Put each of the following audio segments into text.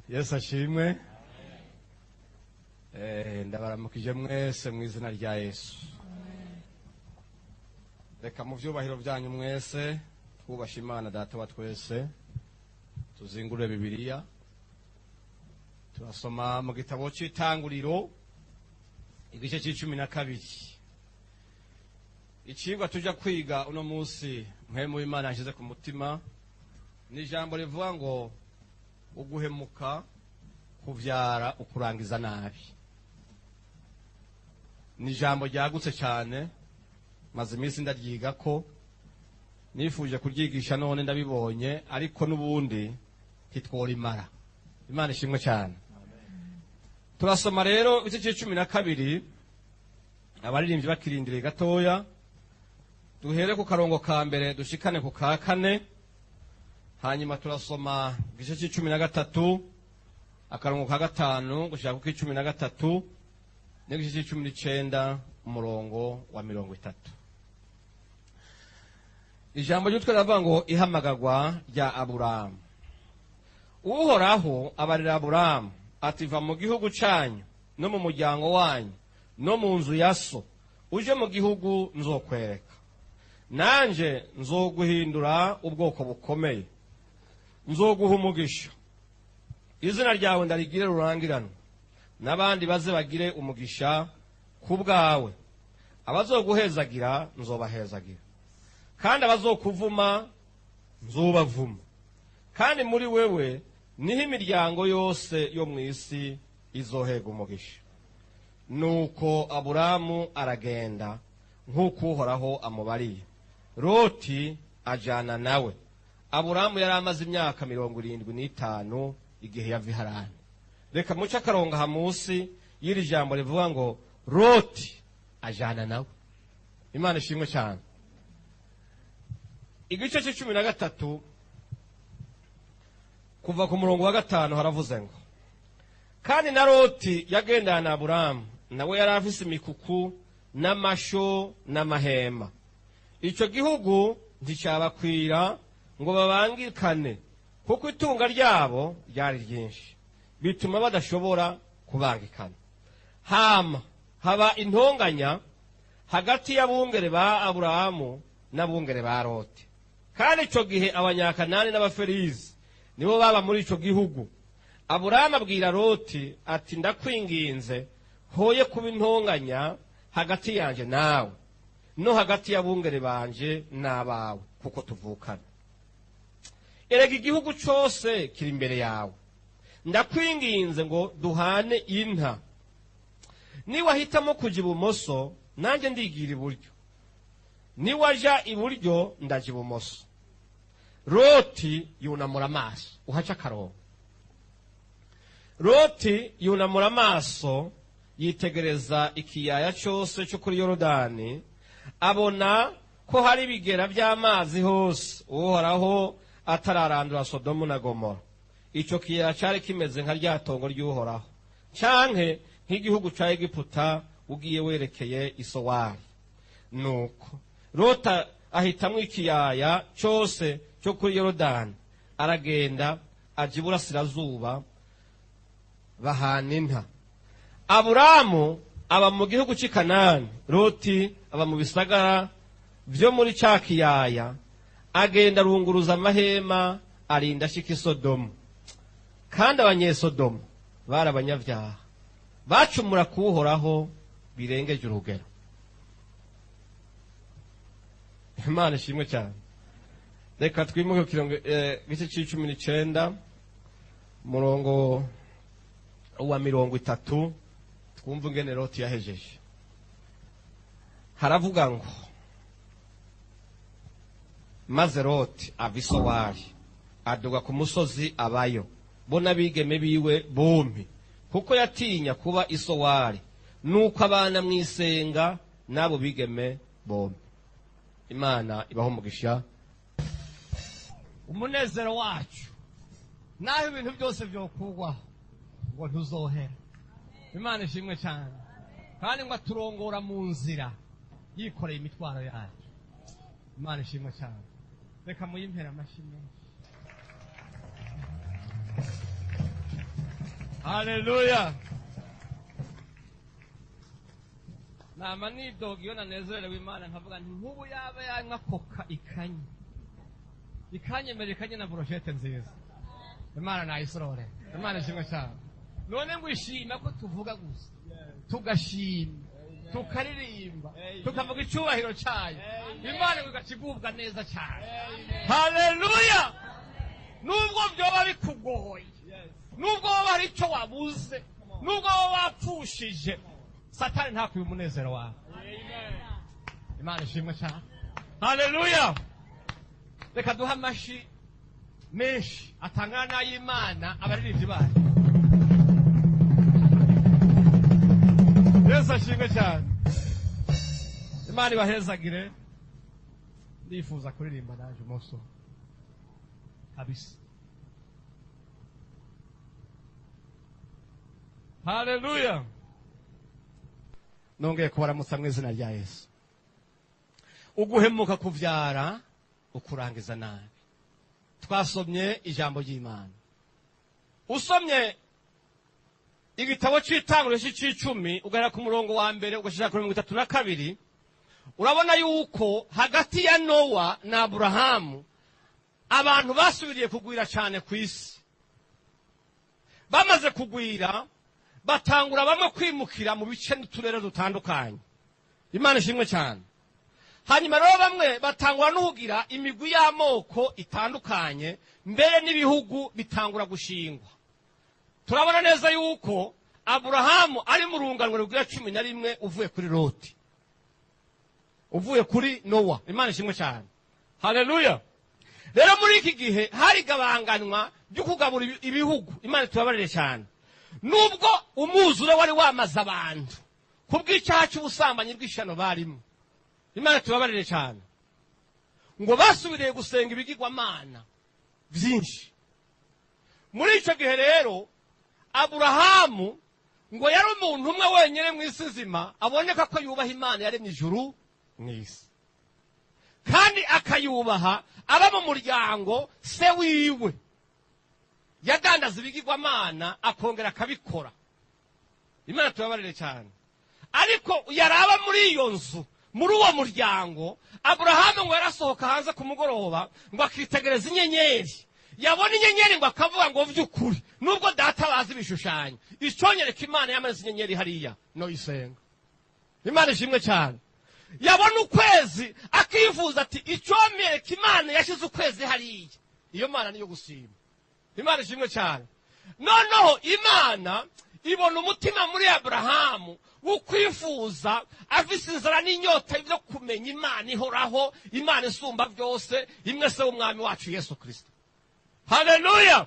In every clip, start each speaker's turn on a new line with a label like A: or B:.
A: Yesu ashimwe. Ndabaramukije mwese mu izina rya Yesu. Reka mu vyubahiro byanyu mwese twubashe Imana data wa twese, tuzingure Bibiliya. Turasoma mu gitabo cy'Itanguriro igice c'12. Icigwa tuja kwiga uno munsi mpemu w'Imana yashize ku mutima ni ijambo rivuga ngo uguhemuka kuvyara ukurangiza nabi. Ni ijambo ryagutse cyane, maze iminsi ndaryiga ko nifuje kuryigisha none ndabibonye, ariko n'ubundi ntitworimara. Imana ishimwe cyane. Turasoma rero igice c'12, abaririmbyi bakirindiriye gatoya, duhere ku karongo ka mbere dushikane ku ka kane. Hanyuma turasoma igice c'13 akarongo ka gatanu gushika ku c'13 n'igice c'19 umurongo wa 30. Ijambo ry'utwe ravuga ngo ihamagagwa rya Aburamu. Uhoraho abarira Aburamu ati va mu gihugu cyanyu no mu muryango wanyu no mu nzu ya so, uje mu gihugu nzokwereka. Nanje nzoguhindura ubwoko bukomeye, nzoguha umugisha, izina ryawe ndarigire rurangiranwa, n'abandi baze bagire umugisha ku bwawe. Abazoguhezagira nzobahezagira, kandi abazokuvuma nzobavuma, kandi muri wewe niho imiryango yose yo mu isi izohega umugisha. Nuko Aburamu aragenda nk'uko Uhoraho amubariye. Loti ajana nawe. Aburamu yari amaze imyaka 75 igihe yava i Harani. Reka muce akarongo ha munsi y'iri jambo rivuga ngo Loti ajana nawe. Imana ishimwe cyane. Igice c'13 kuva ku murongo wa 5 haravuze ngo kandi na Loti yagendana na Aburamu, nawe yari afise imikuku n'amasho n'amahema. Ico gihugu nticabakwira ngo babangikane, kuko itunga ryabo ryari ryinshi, bituma badashobora kubangikana. Haba intonganya hagati y'abungere ba Aburamu n'abungere ba Loti. Kandi ico gihe abanyakanani n'abaferizi nibo baba muri ico gihugu. Aburamu abwira Loti ati ndakwinginze hoye kuba intonganya hagati yanje nawe no hagati y'abungere banje n'abawe, kuko tuvukana. Erega igihugu cyose kiri imbere yawe, ndakwinginze ngo duhane inta. Niwahitamo kuja ibumoso, nanjye ndigira iburyo, niwaja iburyo ndaja ibumoso. Loti yunamura amaso, uhaca akarongo. Loti yunamura amaso yitegereza ikiyaya cyose cyo kuri Yorodani, abona ko hari ibigera by'amazi hose, Uhoraho atararandura Sodomu na Gomora. Ico kiyaya cyari kimeze nka ryatongo ry'Uhoraho, canke nk'igihugu ca Egiputa ugiye werekeye Isowari. Nuko Loti ahitamwo ikiyaya cyose cyo kuri Yorodani, aragenda aja iburasirazuba, bahana inta. Aburamu aba mu gihugu cy'i Kanani, Loti aba mu bisagara byo muri ca kiyaya. Agenda arunguruza amahema arinda ashika i Sodomu. Kandi abanyesodomu bari abanyabyaha, bacumura ku Uhoraho birengeje urugero. Imana ishimwe cyane. Reka twimuke ku gice c'19 murongo wa 30 twumva ingene Loti yahejeje. Haravuga ngo maze Loti ava i Sowari aduga ku musozi abayo, bo n'abigeme biwe bompi, kuko yatinya kuba i Sowari, nuko abana mwisenga n'abo bigeme bompi. Imana ibaho umugisha. Umunezero wacu naho ibintu byose byokugwaho ngo ntuzohera. Imana ishimwe cyane. Kandi ngo aturongora mu nzira yikoreye imitwaro yacu. Imana ishimwe cyane. Reka muyimpera amashyi menshi. Haleluya. Nama nidoga iyo nanezerewe Imana nkavuga nti nk'ubu yaba yanywa koka ikanyemera ikanye na brochette nziza. Imana na Isidore. Imana ishimwe cyane. None ngo ishima ko tuvuga gusa. Tugashima. Tukaririmba. Tukavuga icyubahiro cyayo. Imana igacigubwa neza cyane. Haleluya. Nubwo byoba bikugoye. Nubwo waba hari icyo wabuze. Nubwo waba wapfushije. Satani ntakuye umunezero wawe. Imana ishimwe cyane. Haleluya. Reka duha amashi menshi atangana n'ay'Imana abaririmbyi bayo. Yesu ashimwe cyane. Imana ibahezagire. Ndifuza kuririmba naje umunsi kabisa. Haleluya. Nongeye kubaramutsa mu izina rya Yesu. Uguhemuka kuvyara ukurangiza nabi. Twasomye ijambo ry'Imana. Usomye igitabo cy'itanguriro cy'icumi ugara ku murongo wa mbere ugashika kuri 32, urabona yuko hagati ya Nowa na Aburahamu abantu basubiriye kugwira cyane ku isi. Bamaze kugwira batangura bamwe kwimukira mu bice n'uturere dutandukanye. Imana ishimwe cyane. Hanyuma rero bamwe batangura n'uhugira imigwi y'amoko itandukanye, mbere n'ibihugu bitangura gushingwa. Turabona neza yuko Aburahamu ari mu runganwe rw'ira 11 uvuye kuri Loti, uvuye kuri Nowa. Imana ishimwe cyane. Haleluya. Rero muri iki gihe hari gabanganwa byo kugabura ibihugu. Imana tubabarire cyane. Nubwo umuzure wari wamaze abantu kubw'icyaha cy'ubusambanyi bw'ishano barimo. Imana tubabarire cyane. Ngo basubiriye gusenga ibigirwamana byinshi. Muri icyo gihe rero Aburahamu ngo yari umuntu umwe wenyine mu isi nzima aboneka ko yubaha Imana yaremye ijuru n'isi, kandi akayubaha aba mu muryango se wiwe yadandaza ibigirwamana akongera akabikora. Imana tubabarire cyane. Ariko yaraba muri iyo nzu, muri uwo muryango, Aburahamu ngo yarasohoka hanze ku mugoroba ngo akitegereza inyenyeri. Yabona inyenyeri ngo akavuga ngo vy'ukuri nubwo data bazi ibishushanyo iconyereka Imana yamaze inyenyeri hariya no isenga. Imana ishimwe cyane. Yabona ukwezi akifuza ati icomyereka Imana yashize ukwezi hariya. Iyo Mana niyo gusima. Imana ishimwe cyane. Noneho Imana ibona umutima muri Aburahamu ukwifuza afise inzara n'inyota byo kumenya Imana ihoraho, Imana isumba byose, imwe se w'umwami wacu Yesu Kristo. Haleluya.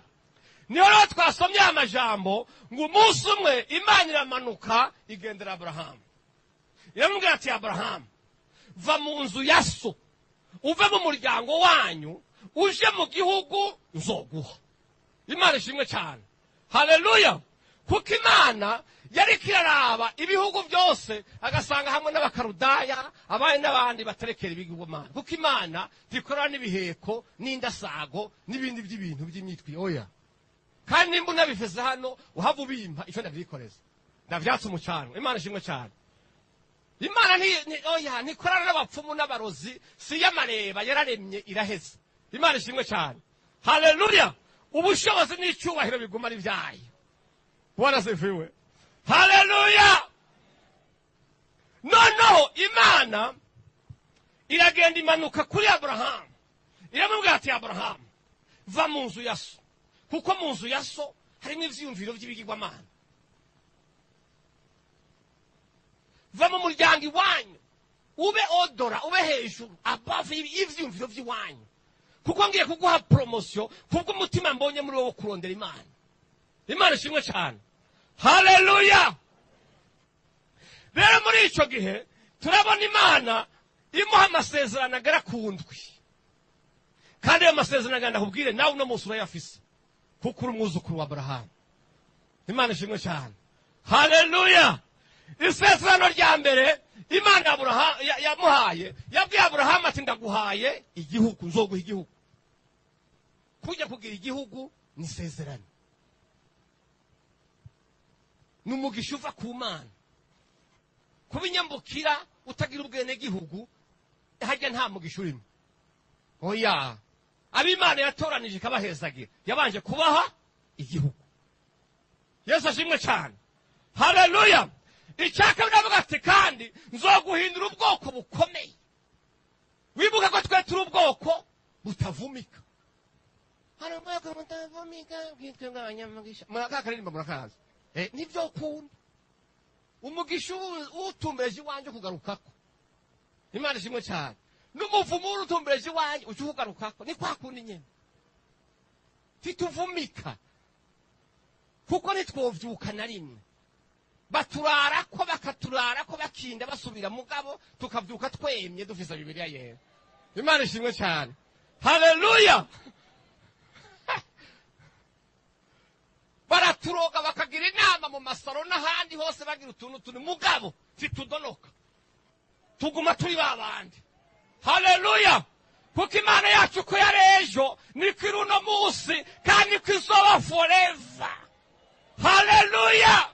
A: Niyo rero twasomye amajambo ngo umunsi umwe Imana iramanuka igendera Aburahamu. Iramubwira ati Aburahamu, va mu nzu ya so, uve mu muryango wanyu, uje mu gihugu nzoguha. Imana ishimwe cyane. Haleluya. Kuko Imana yari kiraraba ibihugu byose agasanga hamwe n'abakarudaya abaye n'abandi baterekera ibigirwamana. Kuko Imana tikora n'ibiheko n'indasago n'ibindi by'ibintu by'imyitwi oya. Kandi nimba unabifeze hano uhava ubimpa icyo ndavyikoreza ndavyatse umucanwa. Imana ishimwe cyane. Imana ntikorana n'abapfumu n'abarozi, si y'amareba yararemye iraheze. Imana ishimwe cyane. Haleluya. Ubushobozi n'icyubahiro biguma ari byayo. Bwana sifiwe. Haleluya. Noneho Imana iragenda imanuka kuri Aburahamu. Iramubwira ati Aburahamu, va mu nzu ya so. Kuko mu nzu ya so harimo ivyumviro by'ibigirwamana. Va mu muryango iwanyu, ube odora, ube hejuru, above ivyumviro by'iwanyu. Kuko ngiye kuguha promotion kubwo umutima mbonye muri wowe kurondera Imana. Imana ishimwe cyane. Haleluya. Rero muri icyo gihe turabona Imana imuha amasezerano agera ku ndwi. Kandi ayo masezerano agenda kubwire nawe uno munsi urayafise kuko uri umwuzukuru wa Aburahamu. Imana ishimwe cyane. Haleluya. Isezerano rya mbere imana yamuhaye yabwiye Aburahamu ati ndaguhaye igihugu, nzoguha igihugu. Kujya kugira igihugu ni isezerano, ni umugisha uva ku Mana. Kubinyambukira utagira ubwene gihugu hajya nta mugisha urimo. Oya, ab'Imana yatoranije ikabahezagira yabanje kubaha igihugu. Yesu ashimwe cyane. Haleluya. Icyaka biravuga ati kandi nzoguhindura ubwoko bukomeye. Wibuka ko twe turi ubwoko butavumika. Hari ubwoko butavumika bwitwa abanyamugisha. Murakakaririmba murakaza. Nibyo ukunda. Umugisha utumbeje iwanjye kugarukako. Imana ishimwe cyane. N'umuvumo utumbeje iwanjye ucugarukako. Ni kwa kundi nyene. Tituvumika. Kuko nitwovyuka na rimwe. Baturarako bakaturarako bakinda basubira mugabo tukavyuka twemye dufisa Bibiliya yera. Imana ishimwe cyane. Haleluya. Baraturoga bakagira inama mu masaro n'ahandi hose bagira utuntu mugabo titudonoka. Tuguma turi babandi. Haleluya. Kuko Imana yacu ko yarejo niko iruno munsi kandi kwizoba forever. Haleluya.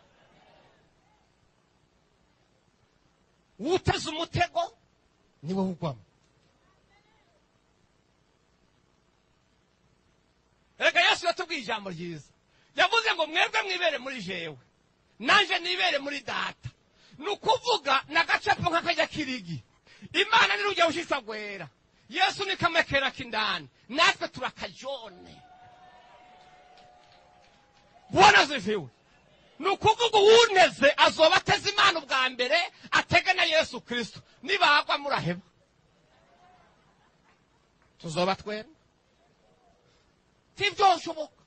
A: Uteze umutego niwe ugwamo. Reka Yesu yatubwiye ijambo ryiza. Yavuze ngo mwebwe mwibere muri jewe, nanje nibere muri data. Nukuvuga nagacapo nk'akajya kirigi. Imana ni rujya ushitsa gwera. Yesu ni kamekera kindani. Natwe turakajone. Bwana zifiwe. Nukuvuga uwuneze azoba ateze Imana ubwa mbere atege na Yesu Kristo. Nibagwa muraheba. Tuzoba twera. Tivyoshoboka.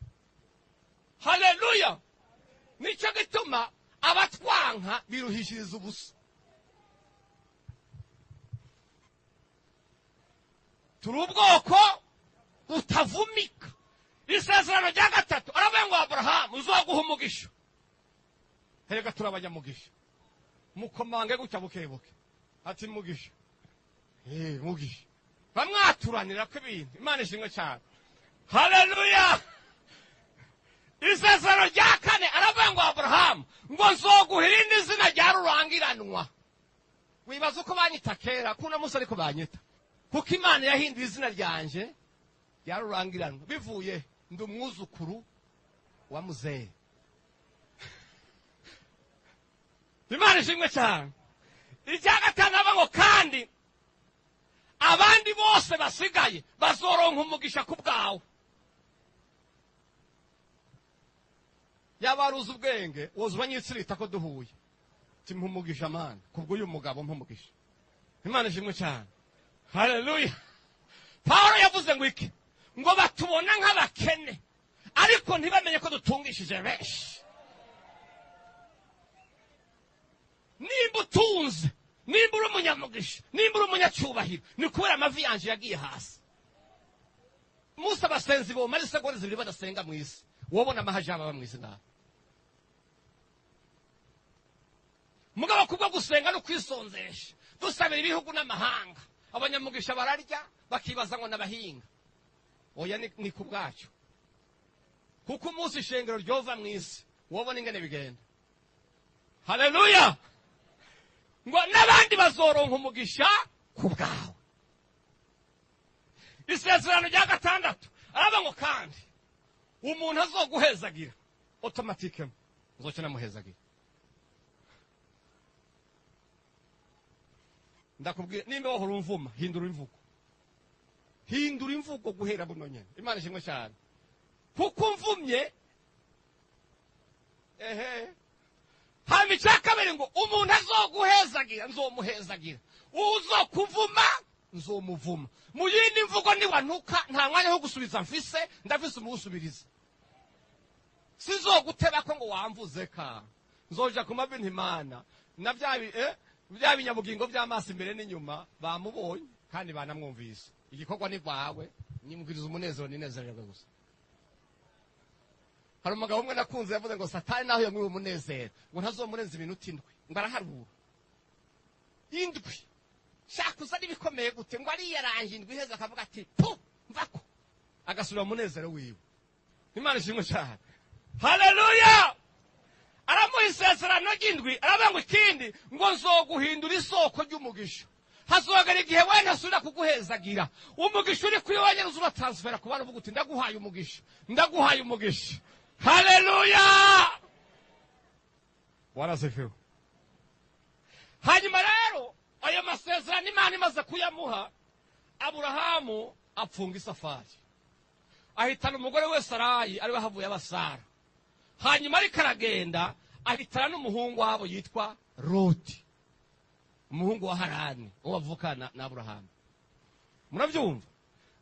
A: Haleluya. Nico gituma abatwanka biruhishiriza ubusa. Turi ubwoko utavumika. Isezerano rya gatatu aravuga ngo Aburahamu uzoguha umugisha. Herega turabanyamugisha. Mukomange gutya bukebuke. Ati mugisha. Mugisha. Bamwaturanira ko ibintu. Imana ishimwe cyane. Haleluya. Isezerano rya kane aravuga ngo Aburahamu ngo nzoguha irindi zina rya rurangiranwa. Wibaza uko banyita kera kuna musa ariko banyita. Kuko Imana yahinduye izina ryanje rya rurangiranwa bivuye ndi umwuzukuru wa muzehe. Imana ishimwe cyane. Irya gatanu aravuga ngo kandi abandi bose basigaye bazoronka umugisha ku bwawe. Yabaruza ubwenge woza ubanyitsirita ko duhuye. Timpumugisha Mana kubwo uyu mugabo mpumugisha. Imana ishimwe cyane. Haleluya. Paulo yavuze ngo iki? Ngo batubona nk'abakene ariko ntibamenye ko dutungishije benshi. Nimba utunze, nimba uri umunyamugisha, nimba uri umunyacyubahiro, ni kubera amavi yanje yagiye hasi. Musa abasenzi bo mari segonda zibiri badasenga mu isi. Wobona amahaje aba mu isi nawe. Mugabo kubwo gusenga no kwisonzesha. Dusabira ibihugu n'amahanga. Abanyamugisha bararya bakibaza ngo nabahinga. Oya ni kubwacu. Kuko umunsi ishengero ryova mu isi, wobona ingene bigenda. Haleluya. Ngo n'abandi bazoronka umugisha ku bwawe. Isezerano rya gatandatu araba ngo kandi umuntu azoguhezagira automatique uzokena muhezagira. Ndakubwira nimba wahora umvuma hindura imvugo. Hindura imvugo guhera buno nyene. Imana ishimwe cyane. Kuko mvumye hama icyakabiri ngo umuntu azoguhezagira nzomuhezagira. Uzokuvuma nzomuvuma. Mu yindi mvugo niwantuka nta mwanya wo gusubiza mfise ndafise umusubiriza. Sizoguteba ko ngo wamvuze ka. Nzoja kumava Imana. Na bya binyabugingo by'amaso imbere n'inyuma bamubonye kandi banamwumvise. Igikorwa ni kwawe nimubwiriza umunezero ninezererwe gusa. Hari umugabo umwe nakunze yavuze ngo Satani naho yamwiwe umunezero ngo ntazomurenza iminota indwi ngo araharura. indwi shaka uza n'ibikomeye gute ngo ariyaranje indwi iheze akavuga ati pu mvako agasubira mu munezero wiwe. Imana ishimwe cyane. Haleluya. Aramuha isezerano ry'indwi, aravuga ngo ikindi ngo nzoguhindura isoko ry'umugisha. Hazogera igihe wene asubira kuguhezagira umugisha uri kuri wenyine uzuba transfera ku bantu uvuga uti ndaguhaye umugisha, ndaguhaye umugisha. Haleluya. Warasefiwe. Hanyuma rero ayo masezerano Imana imaze kuyamuha, Aburahamu apfunga isafari, ahitana umugore we Sarayi ariwe havuye abasara. Hanyuma ariko aragenda ahitana n'umuhungu wabo yitwa Loti, umuhungu wa Harani uwo bavukana na Aburahamu. Murabyumva?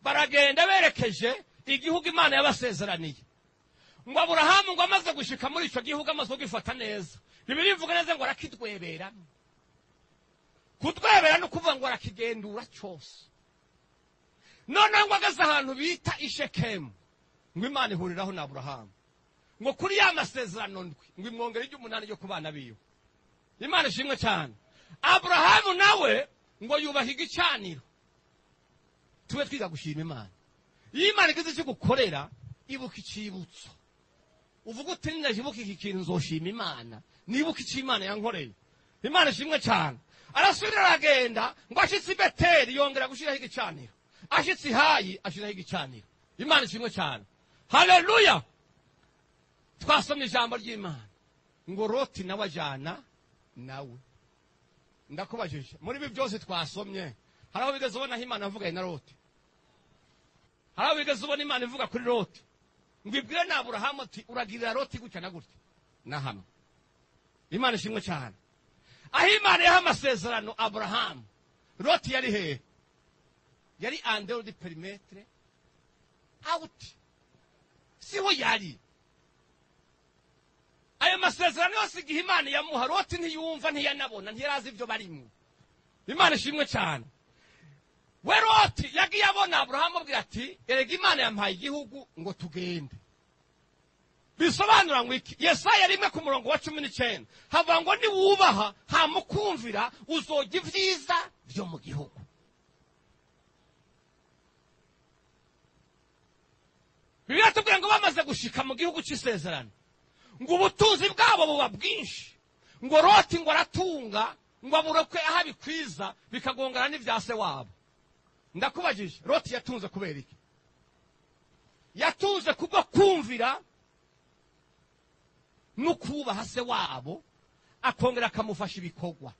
A: Baragenda berekeje igihugu Imana yabasezeraniye. Ngo Aburahamu ngo amaze gushika muri ico gihugu amaze kugifata neza, Bibiliya ivuga neza ngo arakidwebera. Kudwebera no kuvuga ngo arakigendura cyose. None ngo ageze ahantu bita Ishekemu, ngo Imana ihuriraho na Aburahamu, ngo kuri ya masezerano ndwi ngo imwongere iry'umunani ryo kubana biyo. Imana ishimwe cyane. Aburahamu nawe ngo yubaha igicaniro. Tube twiga gushima Imana. Iyo Imana igize icyo gukorera, ibuka icibutso. Uvuga uti ninajibuka iki kintu nzoshima Imana, nibuka icyo Imana yankoreye. Imana ishimwe cyane. Arasubira aragenda ngo ashitse i Beteli yongera gushiraho igicaniro, ashitse i Hayi ashiraho igicaniro. Imana ishimwe cyane. Haleluya. Twasomye ijambo ry'Imana ngo Loti nawe ajana nawe. Ndakubajije muri ibi byose twasomye, haraho bigeze ubona Imana avuganye na Loti? Haraho bigeze ubona Imana ivuga kuri Loti ngo ibwire na Aburahamu ati uragirira Loti gutya na gutya na hamwe? Imana ishimwe cyane. Aho Imana yaha amasezerano Aburahamu, Loti yari hehe? Yari andero di perimetre out, siho yari. Ayo masezerano yose igihe Imana yamuha, Loti ntiyumva ntiyanabona ntiyarazi ibyo barimo. Imana ishimwe cyane. We Loti yagiye abona Aburahamu abwira ati erega Imana yampaye igihugu ngo tugende. Bisobanura ngo iki? Yesaya 1:19 havuga ngo niwubaha hamukumvira uzojya ivyiza byo mu gihugu. Bibiliya tubwira ngo bamaze gushika mu gihugu cy'isezerano, ngo ubutunzi bwabo buba bwinshi, ngo Loti ngo aratunga, ngo aburokwe aho bikwiza bikagongana n'ivya se wabo. Ndakubajije, Loti yatunze kubera iki? Yatunze kubwo kumvira nukubaha se wabo, akongera akamufasha ibikorwa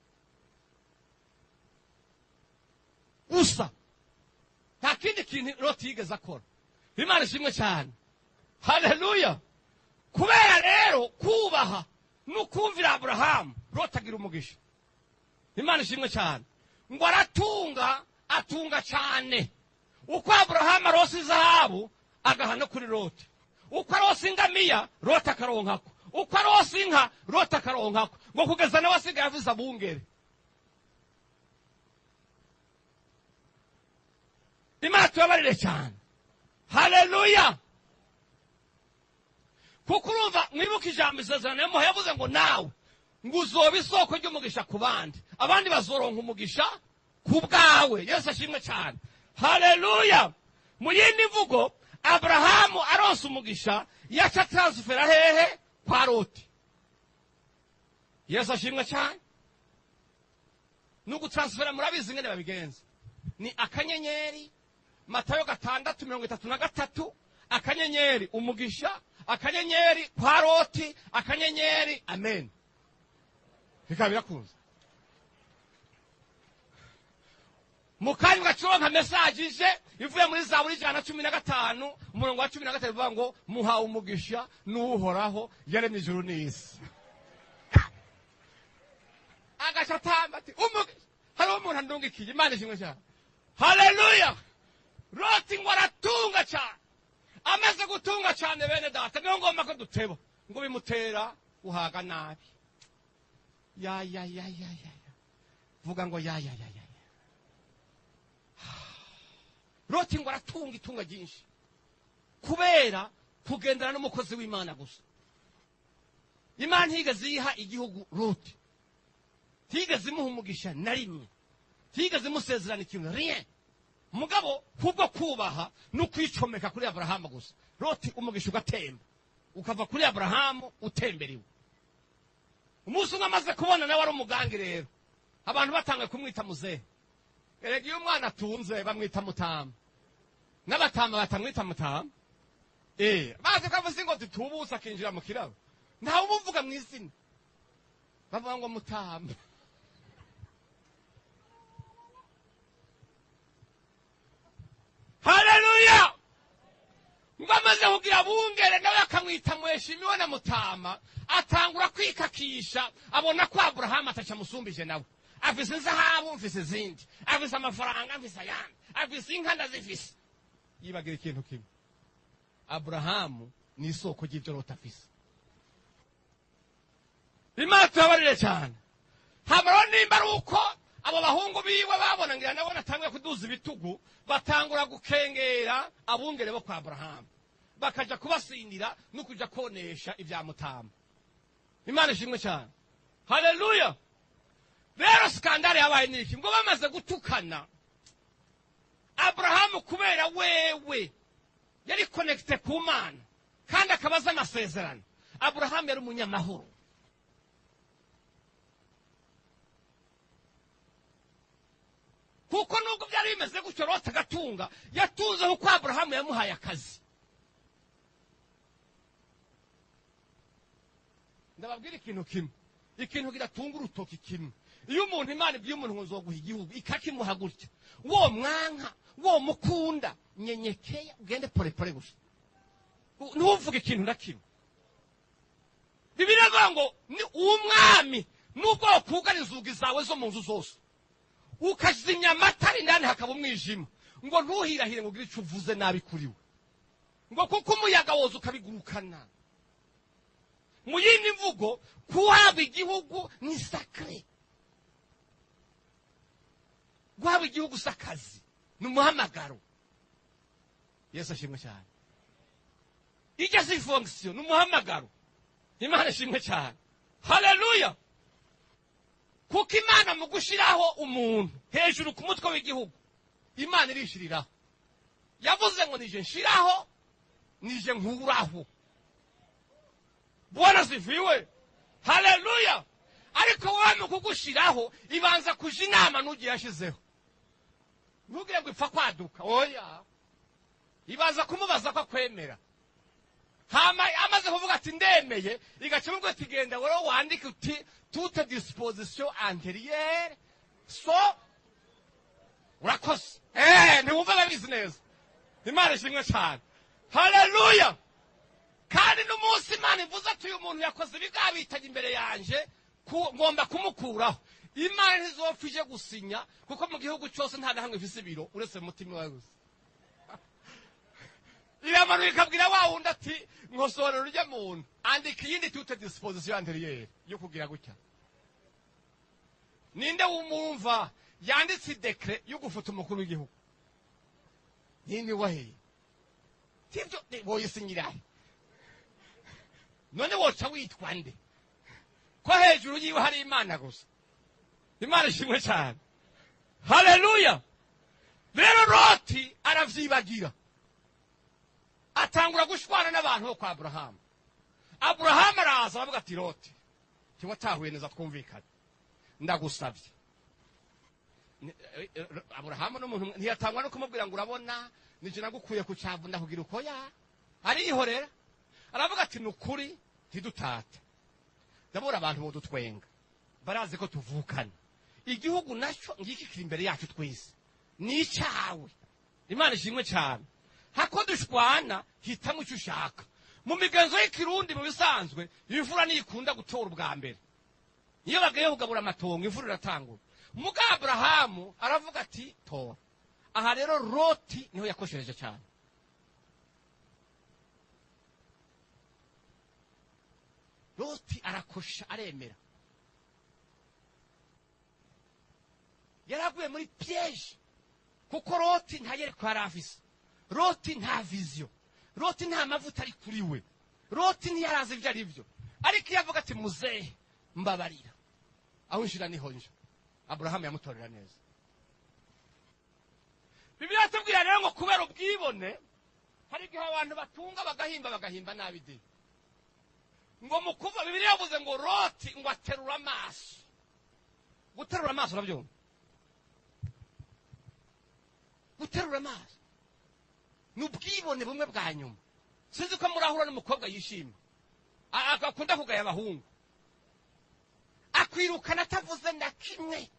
A: gusa, nta kindi kintu Loti yigeze akora. Imana ishimwe cyane. Haleluya. Kubera rero kubaha nukumvira Aburahamu, Loti agira umugisha. Imana ishimwe cyane. Ngo aratunga, atunga cyane. Uko Aburahamu arose izahabu agaha no kuri Loti, uko arose ingamiya Loti akaronkako, uko arose inka Loti akaronkako, ngo kugeza nawe asigaye avuze abungere. Imana tubabarire cyane. Haleluya. Kuko urumva mwibuka ijambo isezerano yamuha, yavuze ngo nawe ngo uzoba isoko ry'umugisha ku bandi, abandi bazoronka umugisha ku bwawe. Yesu ashimwe cyane. Haleluya. Mu yindi mvugo, Aburahamu aronse umugisha yaca transfera hehe? Kwa Loti. Yesu ashimwe cyane. Nugu transfera murabizi ngene babigenza. Ni akanyenyeri, Matayo 6:33, akanyenyeri umugisha, akanyenyeri kwa Loti, akanyenyeri amen. Bikaba birakunze. Mukanya gacuronka message ije ivuye muri Zaburi 115 umurongo wa 13 bivuga ngo muhawe umugisha n'uhoraho yaremye ijuru n'isi. Agashatamba ati umugisha, hari umuntu andungikiye. Imana ishimwe cyane. Haleluya. Loti ngo aratunga cyane, amaze gutunga cyane bene data niyo ngomba ko duteba ngo bimutera uhaga nabi. Ya vuga ngo ya Loti ngo aratunga itunga ryinshi kubera kugendana n'umukozi w'Imana gusa. Imana higeze yiha igihugu Loti. tigeze imuha umugisha na rimwe, tigeze imusezerana ikintu rien. Mugabo kubwo kubaha no kwicomeka kuri Abrahamu gusa, Loti umugisha ugatemba, ukava kuri Abrahamu utemberiwe. Umunsi umwe amaze kubona nawe ari umugangi rero, abantu batangiye kumwita muzehe. Erega iyo umwana atunze bamwita mutama, n'abatama batamwita mutama. Bazi ko avuze ngo tutubusa akinjira mu kirabo, ntawe umuvuga mu izina, bavuga ngo mutama. Haleluya! Ngo amaze kugira bungere nawe akamwita mweshimiwe na mutama, atangura kwikakisha, abona ko Abrahamu ataca musumbije nawe. Afise zahabu, afise izindi, afise amafaranga, afise ayandi, afise inka ndazifise. Yibagira ikintu kimwe, Abrahamu ni isoko ry'ibyo Loti afise. Imana tubabarire cyane. Hamaro nimba ari uko abo bahungu biwe babona ngira nabo natangiye kuduza ibitugu, batangura gukengera abungere bo kwa Abrahamu, bakaja kubasindira no kuja konesha ibya mutama. Imana ishimwe cyane. Haleluya! Rero skandale yabaye niki, ngo bamaze gutukana Abrahamu kubera wewe yari connected ku Mana kandi akabaza amasezerano. Abrahamu yari umunyamahoro. Kuko nubwo byari bimeze gutyo Loti agatunga, yatunze kuko Abrahamu yamuhaye akazi. Ndababwira ikintu kimwe, ikintu kiratunga urutoki kimwe. Iyo umuntu Imana ibyo umuntu ngo nzoguha igihugu ikakimuha gutya, wo mwanka, wo mukunda, nyenyekeye ugende pole pole gusa, ntuvuge ikintu na kimwe. Bibiliya ivuga ngo ni umwami nubwo wakugana inzugi zawe zo mu nzu zose, ukazimya amatara indani hakaba umwijima, ngo ntuhirahire ngo ugire icyo uvuze nabi kuriwe, ngo kuko umuyaga woza ukabigurukana. Mu yindi mvugo, kuhaba igihugu ni sacre. Guhaba igihugu sakazi ni umuhamagaro. Yesu ashimwe cyane. Ijya si fonction ni umuhamagaro. Imana ishimwe cyane. Haleluya! Kuko Imana mu gushiraho umuntu hejuru ku mutwe w'igihugu, Imana irishiriraho. Yavuze ngo nije nshiraho, nije nkuraho. Bwana sifiwe. Haleluya! Ariko wowe mu kugushiraho ibanza kuja inama n'ugiye yashizeho. Ntugire ngo ipfa kwaduka, oya. Ibanza kumubaza ko kwemera. Hama amaze kuvuga ati ndemeye, igaca mubwo tigenda wero wandike uti toute disposition antérieure so urakoze. Ntiwumva babizi neza. Imana ishimwe cyane. Haleluya! Kandi n'umunsi Imana ivuze ati uyu muntu yakoze ibigabitaje imbere yanje, ngomba kumukuraho. Imana ntizopfije gusinya, kuko mu gihugu cyose nta nahamwe ifise ibiro uretse mutima wawe gusa. Iramanuka ikabwira wa wundi ati nkosora urya muntu, andika iyindi toute disposition antérieure yo kugira gutya. Ninde wumumva yanditse decret yo gufuta umukuru w'igihugu? Ninde waheye? Tibyo boyisinyirahe. None woca witwa nde? Ko hejuru yiwe hari Imana gusa. Imana ishimwe cyane. Haleluya! Rero Loti aravyibagira, atangura gushwana n'abantu bo kwa Abrahamu. Abrahamu araza aravuga ati Loti, tiwatahuye neza twumvikana, ndagusabye. Abrahamu n'umuntu ntiyatangwa no kumubwira ngo urabona nije nagukuye ku cyavu ndakugira uko ya arihorera. Aravuga ati nukuri ntidutata, ndabura abantu bodutwenga, barazi ko tuvukana, igihugu nacyo ngiki kiri imbere yacu twese ni icyawe. Imana ishimwe cyane. Hako dushwana hitamo icyo ushaka. Mu migenzo y'ikirundi mu bisanzwe imvura niyikunda gutora ubwa mbere, iyo bagaye kugabura amatongo imvura iratangura. Muga Abrahamu aravuga ati tora. Aha rero Loti niho yakoshereje cyane. Loti arakosha aremera. Yaraguye muri piège, kuko Loti ntayere kwa rafisi. Loti nta vision. Loti nta mavuta ari kuri we. Loti ntiyarazi ibyo ari byo. Ariko yavuga ati muzehe mbabarira,
B: aho nshira niho nje. Aburahamu yamutorera neza. Bibiliya tubwira rero ngo kubera ubwibone hari igihe abantu batunga bagahimba nabi de. Ngo mukuva Bibiliya yavuze ngo Loti ngo aterura amaso. Guterura amaso urabyumva? Guterura amaso n'ubwibone bumwe bwa nyuma. Sinzi ko murahura n'umukobwa yishimye agakunda kugaya abahungu akwirukana atavuze na kimwe.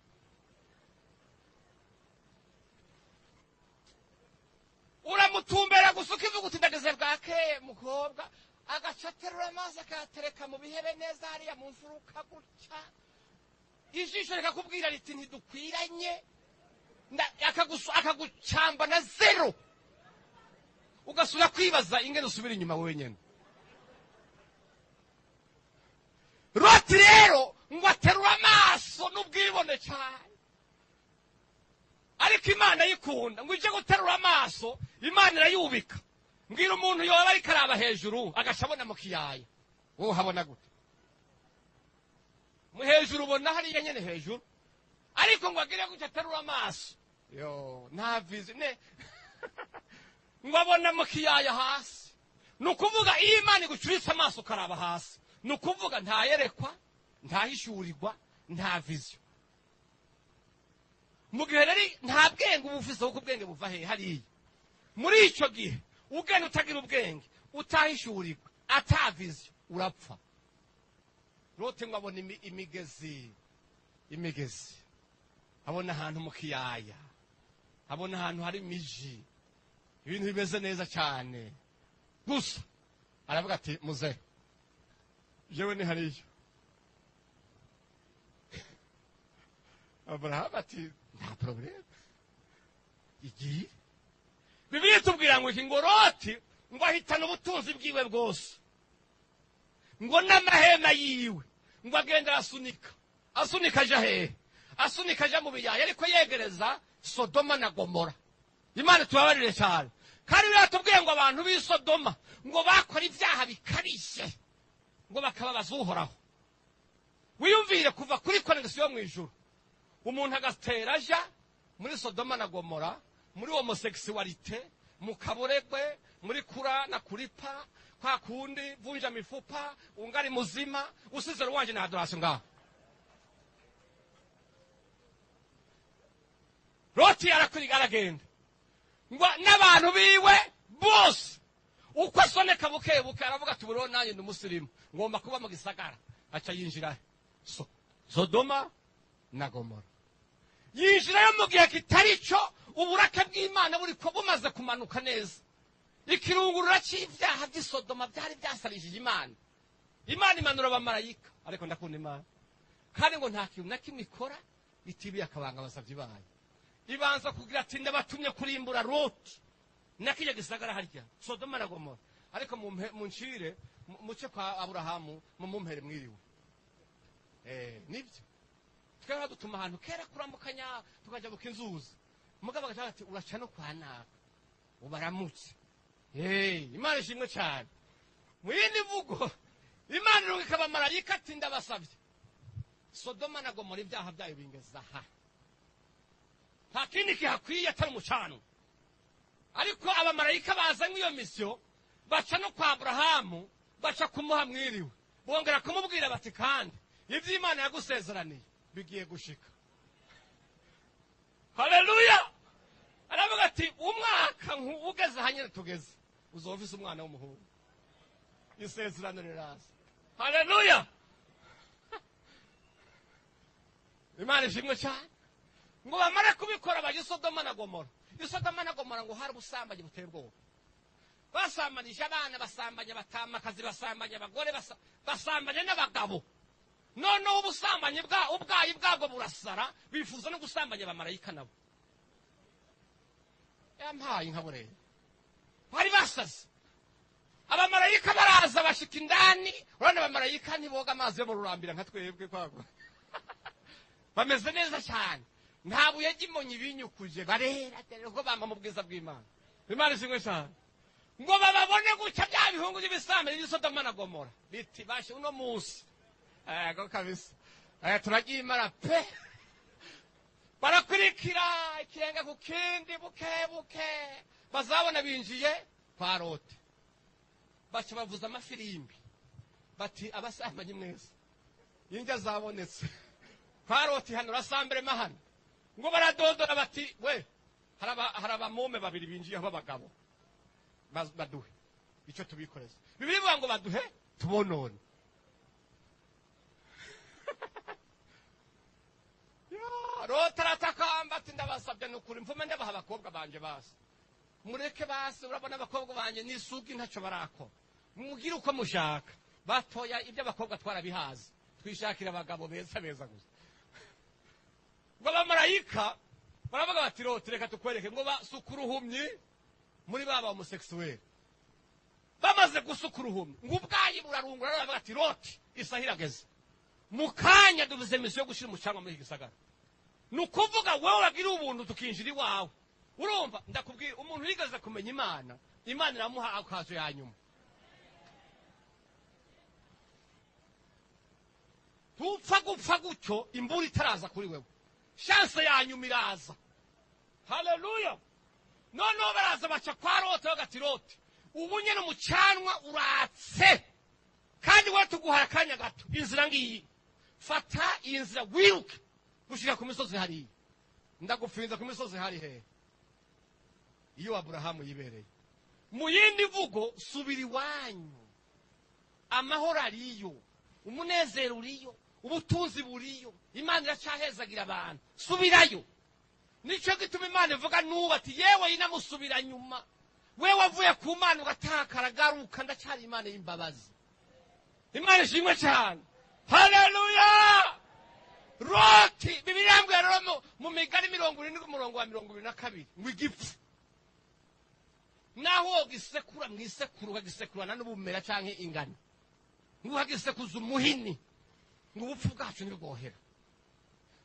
B: Uramutumbera gusuka ivuga uti ndageze bwake mukobwa agacaterura amazi akayatereka mu bihebe neza hariya mu mfuruka gutya. Ijisho rikakubwira riti ntidukwiranye akagucamba na zero. Ugasubira kwibaza ingene usubira inyuma wenyene. Loti rero ngo aterura amaso n'ubwibone cyane. Ariko Imana yikunda ngo ije guterura amaso Imana irayubika. Mbwira umuntu yoba ari karaba hejuru agashabona mu kiyaya. Wowe habona gute? Mu hejuru ubona hariya nyene hejuru. Ariko ngo agire gutya aterura amaso. Yo ntavize ne ngo abona mu kiyaya hasi. Nukuvuga iyo Imana igucuritse amaso karaba hasi. Nukuvuga ntayerekwa, ntahishurirwa, nta vision. Mu gihe rero nta bwenge ubufise kuko ubwenge buva he hariya. Muri ico gihe ugenda utagira ubwenge, utahishurirwa, ata vision urapfa. Loti ngo abona imigezi. Abona ahantu mu kiyaya. Abona ahantu hari imiji. Ibintu bimeze neza cyane. Gusa aravuga ati muze jewe ni hariyo. Abrahamu ati nta problem. Igiye Bibiliya tubwira ngo iki ngo Loti ngo ahitana ubutunzi bwiwe bwose. Ngo n'amahema yiwe ngo agenda asunika aja hehe? Asunika aja mu biyaya ariko yegereza Sodoma na Gomora. Imana tubabarire cyane. Kandi biratubwiye ngo abantu b'i Sodoma ngo bakora ibyaha bikarishe ngo bakaba bazuhoraho. Wiyumvire kuva kuri connection mu ijuru. Umuntu agatera aja muri Sodoma na Gomora, muri homosexualite, mu kaburegwe, muri kura na kuripa, kwa kundi vunja mifupa, ungari muzima, usize ruwanje na adoration ngaho. Loti aragenda. Ngo n'abantu biwe bose uko asoneka buke aravuga ati buro nanjye n'umusirimu ngomba kuba mu gisagara. Aca yinjira Sodoma na Gomora. Yinjirayo mu gihe kitari cyo uburake bw'Imana buri ko bumaze kumanuka neza. Ikirungurura cy'ibyaha by'i Sodoma byari byasarishije Imana. Imana imanura abamarayika ariko ndakunda Imana. Kandi ngo nta kintu na kimwe ikora itibiye akabanga abasavyi bayo. Ibanza kugira ati ndabatumye kurimbura Loti nakije gisagara harya Sodoma na Gomora. Ariko mu ncire muce kwa Aburahamu mumpere mwiriwe. Nibyo twara dutuma ahantu kera kuramukanya tukaja buka inzuzi. Mugabo agaca ati uraca no kwa naka ubaramutse. Imana ishimwe cyane. Mu yindi vugo Imana irungika abamarayika ati ndabasavye Sodoma na Gomora ibyaha byayo bingeza aha. Nta kindi kihakwiye atari umucano. Ariko abamarayika bazanywe iyo misiyo baca no kwa Aburahamu baca kumuha mwiriwe. Bongera kumubwira bati kandi ibyo Imana yagusezeraniye bigiye gushika. Haleluya! Aravuga ati umwaka ugeze hanyere tugeze uzofise umwana w'umuhungu. Isezerano riraza. Haleluya! Imana ishimwe cyane. Ngo bamara kubikora baje Sodoma na Gomora. Sodoma na Gomora ngo hari ubusambanyi buteye ubwoba. Basambanije abana, basambanya batamakazi, basambanya abagore, basambanya n'abagabo. Noneho ubusambanyi ubwayi bwabwo burasara, bifuza no gusambanya abamarayika nabo. Yampaye nkabure. Bari basaze. Abamarayika baraza bashika indani, urane abamarayika ntiboga amazi yo mu rurambira nka twebwe kwagwa. Bameze neza cyane. Nta buye gimonyi binyukuje barera ko bamba mu bwiza bw'Imana. Imana ishimwe cyane. Ngo bababone guca bya bihungu by'ibisambire by'i Sodoma na Gomora. Biti bashe uno munsi. Go kabisa. aya turaryimara pe barakurikira ikirenga ku kindi buke buke bazabona binjiye kwa Loti baca bavuza amafirimbi bati abasambanyi mwese injya zabonetse kwa Loti hano rasambere mahano ngo baradodora bati we haraba mume babiri binjiye b'abagabo baduhe icyo tubikoreza Bibiliya ivuga ngo baduhe tubonone Loti aratakamba ati ndabasabye nukuri mvume ndabaha abakobwa banje basi mureke basi urabona abakobwa banje n'isugi ntacyo barako mugire uko mushaka batoya ibyo abakobwa twarabihaza twishakira abagabo beza beza gusa ngo abamarayika baravuga bati Loti reka tukwereke ngo basukuruhumyi muri baba homosexuel bamaze gusukuruhumyi ngo ubwayi burarungura baravuga ati Loti isahirageze mukanya duvuze misiyo gushira umucanga muri gisagara nukuvuga wewe wagira ubuntu tukinjira iwawe urumva ndakubwira umuntu yigeze kumenya Imana iramuha akazo ya nyuma gupfa gutyo imburi itaraza kuri wewe chance ya nyuma iraza haleluya noneho baraza baca kwa Loti bagati Loti ubu nyene umucanwa uratse kandi we tuguhaye akanya gato inzira ngiyi fata iyi nzira wiruke gushika ku misozi hari ndagufinza ku misozi hari he iyo Aburahamu yibereye mu yindi vugo subira iwanyu amahoro ariyo umunezero uriyo ubutunzi buriyo Imana iracahezagira abantu subirayo nico gituma Imana ivuga nuba ati yewe inamusubira nyuma wewe wavuye ku Mana ugatakara garuka ndacyari Imana y'imbabazi Imana ishimwe cyane haleluya Loti Bibiliya yambwiye rero mu migani 70 umurongo wa 22 ngo igipfu naho gisekura mwisekuru kagisekurana n'ubumera canke ingano ngo hagisekuza umuhini ngo ubupfu bwacu nibwohera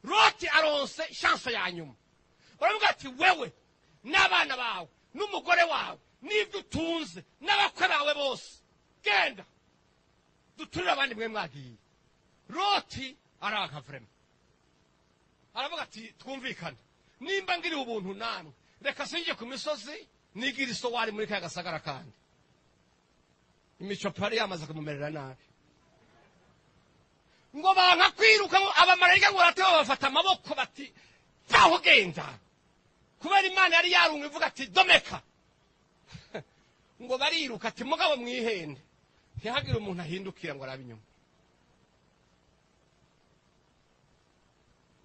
B: Loti aronse chance ya nyuma baravuga ati wewe n'abana bawe n'umugore wawe n'ibyo utunze n'abakwe bawe bose genda duturira abandi mwe mwagiye Loti aranka vrema aravuga ati twumvikana nimba ngiri ubuntu namwe reka sinje ku misozi nigira isowari muri kaya gasagara kandi imico pari yamaze kumumerera nabi ngo banka kwiruka ngo abamarayika ngo rateo bafata amaboko bati vaho genda kubera Imana yari yarumwe ivuga ati domeka ngo bariruka ati mugabo mwihende ntihagire umuntu ahindukira ngo arabe inyuma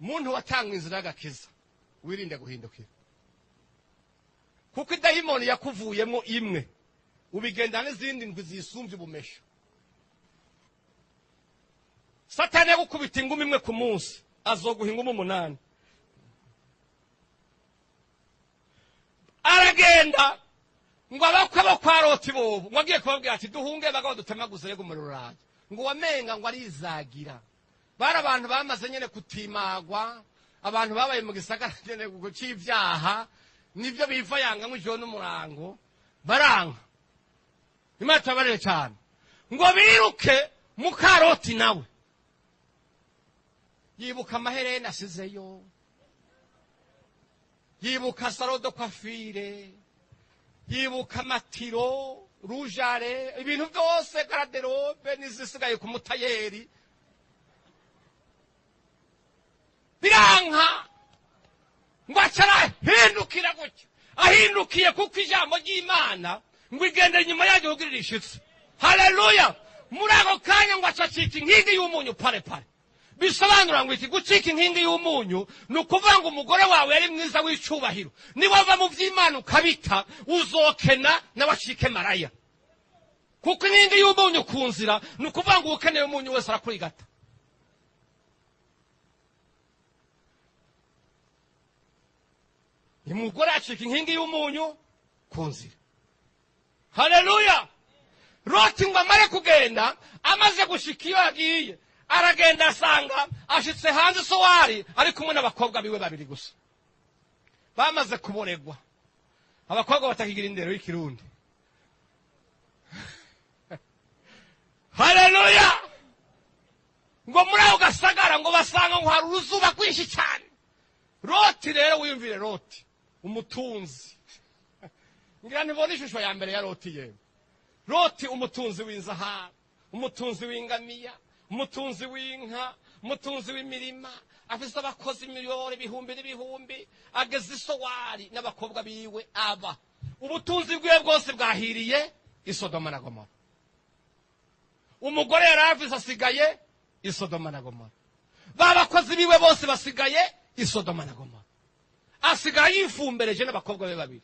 B: muntu watanga inzira y'agakiza wirinde guhindukira kuko idayimoni yakuvuyemo imwe ubigenda n'izindi ndwi zisumbye ubumesha Satani yagukubita ingumi imwe ku munsi azoguha ingumi 8 aragenda ngo abakwe bo kwa Loti bobo mwagiye kubabwira ati duhunge bagabo dutemaguze yego mu ruraje ngo wamenga ngo arizagira bara abantu bamaze nyene kutimagwa abantu babaye mu gisagara nyene gucivyaha nibyo biva yanga nk'ijoro n'umurango baranka Imana tabarere cyane ngo biruke muka Loti nawe yibuka amaherena asizeyo yibuka sarodo kwafire yibuka amatiro rujare ibintu byose garderobe nizisigaye ku mutayeri biranka ngo acara hindukira gutya ahindukiye kuko ijambo ry'Imana ngo igende nyuma yaje kugirira ishitsi haleluya muri ako kanya ngo acacika inkingi y'umunyu pare pare bisobanura ngo iki gucika inkingi y'umunyu nukuvuga ngo umugore wawe yari mwiza w'icubahiro niwava mu vy'Imana ukabita uzokena n'abashike maraya kuko inkingi y'umunyu kunzira nukuvuga ngo ukeneye umunyu wese arakurigata umugore acika inkingi y'umunyu kunzira haleluya Loti ngo amare kugenda amaze gushika iyo yagiye aragenda asanga ashitse hanze sowari ari kumwe n'abakobwa biwe babiri gusa bamaze kuboregwa abakobwa batakigira indero y'ikirundi haleluya ngo muri aho gasagara ngo basanga ngo hari uruzuba rwinshi cyane. Loti rero wiyumvire Loti umutunzi. Ngira ntibona ishusho ya mbere ya Loti yewe. Loti umutunzi w'inzahabu, umutunzi w'ingamiya, umutunzi w'inka, umutunzi w'imirima, afise abakozi miliyoni ibihumbi n'ibihumbi, ageze isowari n'abakobwa biwe aba. Ubutunzi bwiwe bwose bwahiriye i Sodoma na Gomora. Umugore yari afise asigaye i Sodoma na Gomora. Ba bakozi biwe bose basigaye i Sodoma na Gomora. Asigaye yifumbereje n'abakobwa be babiri.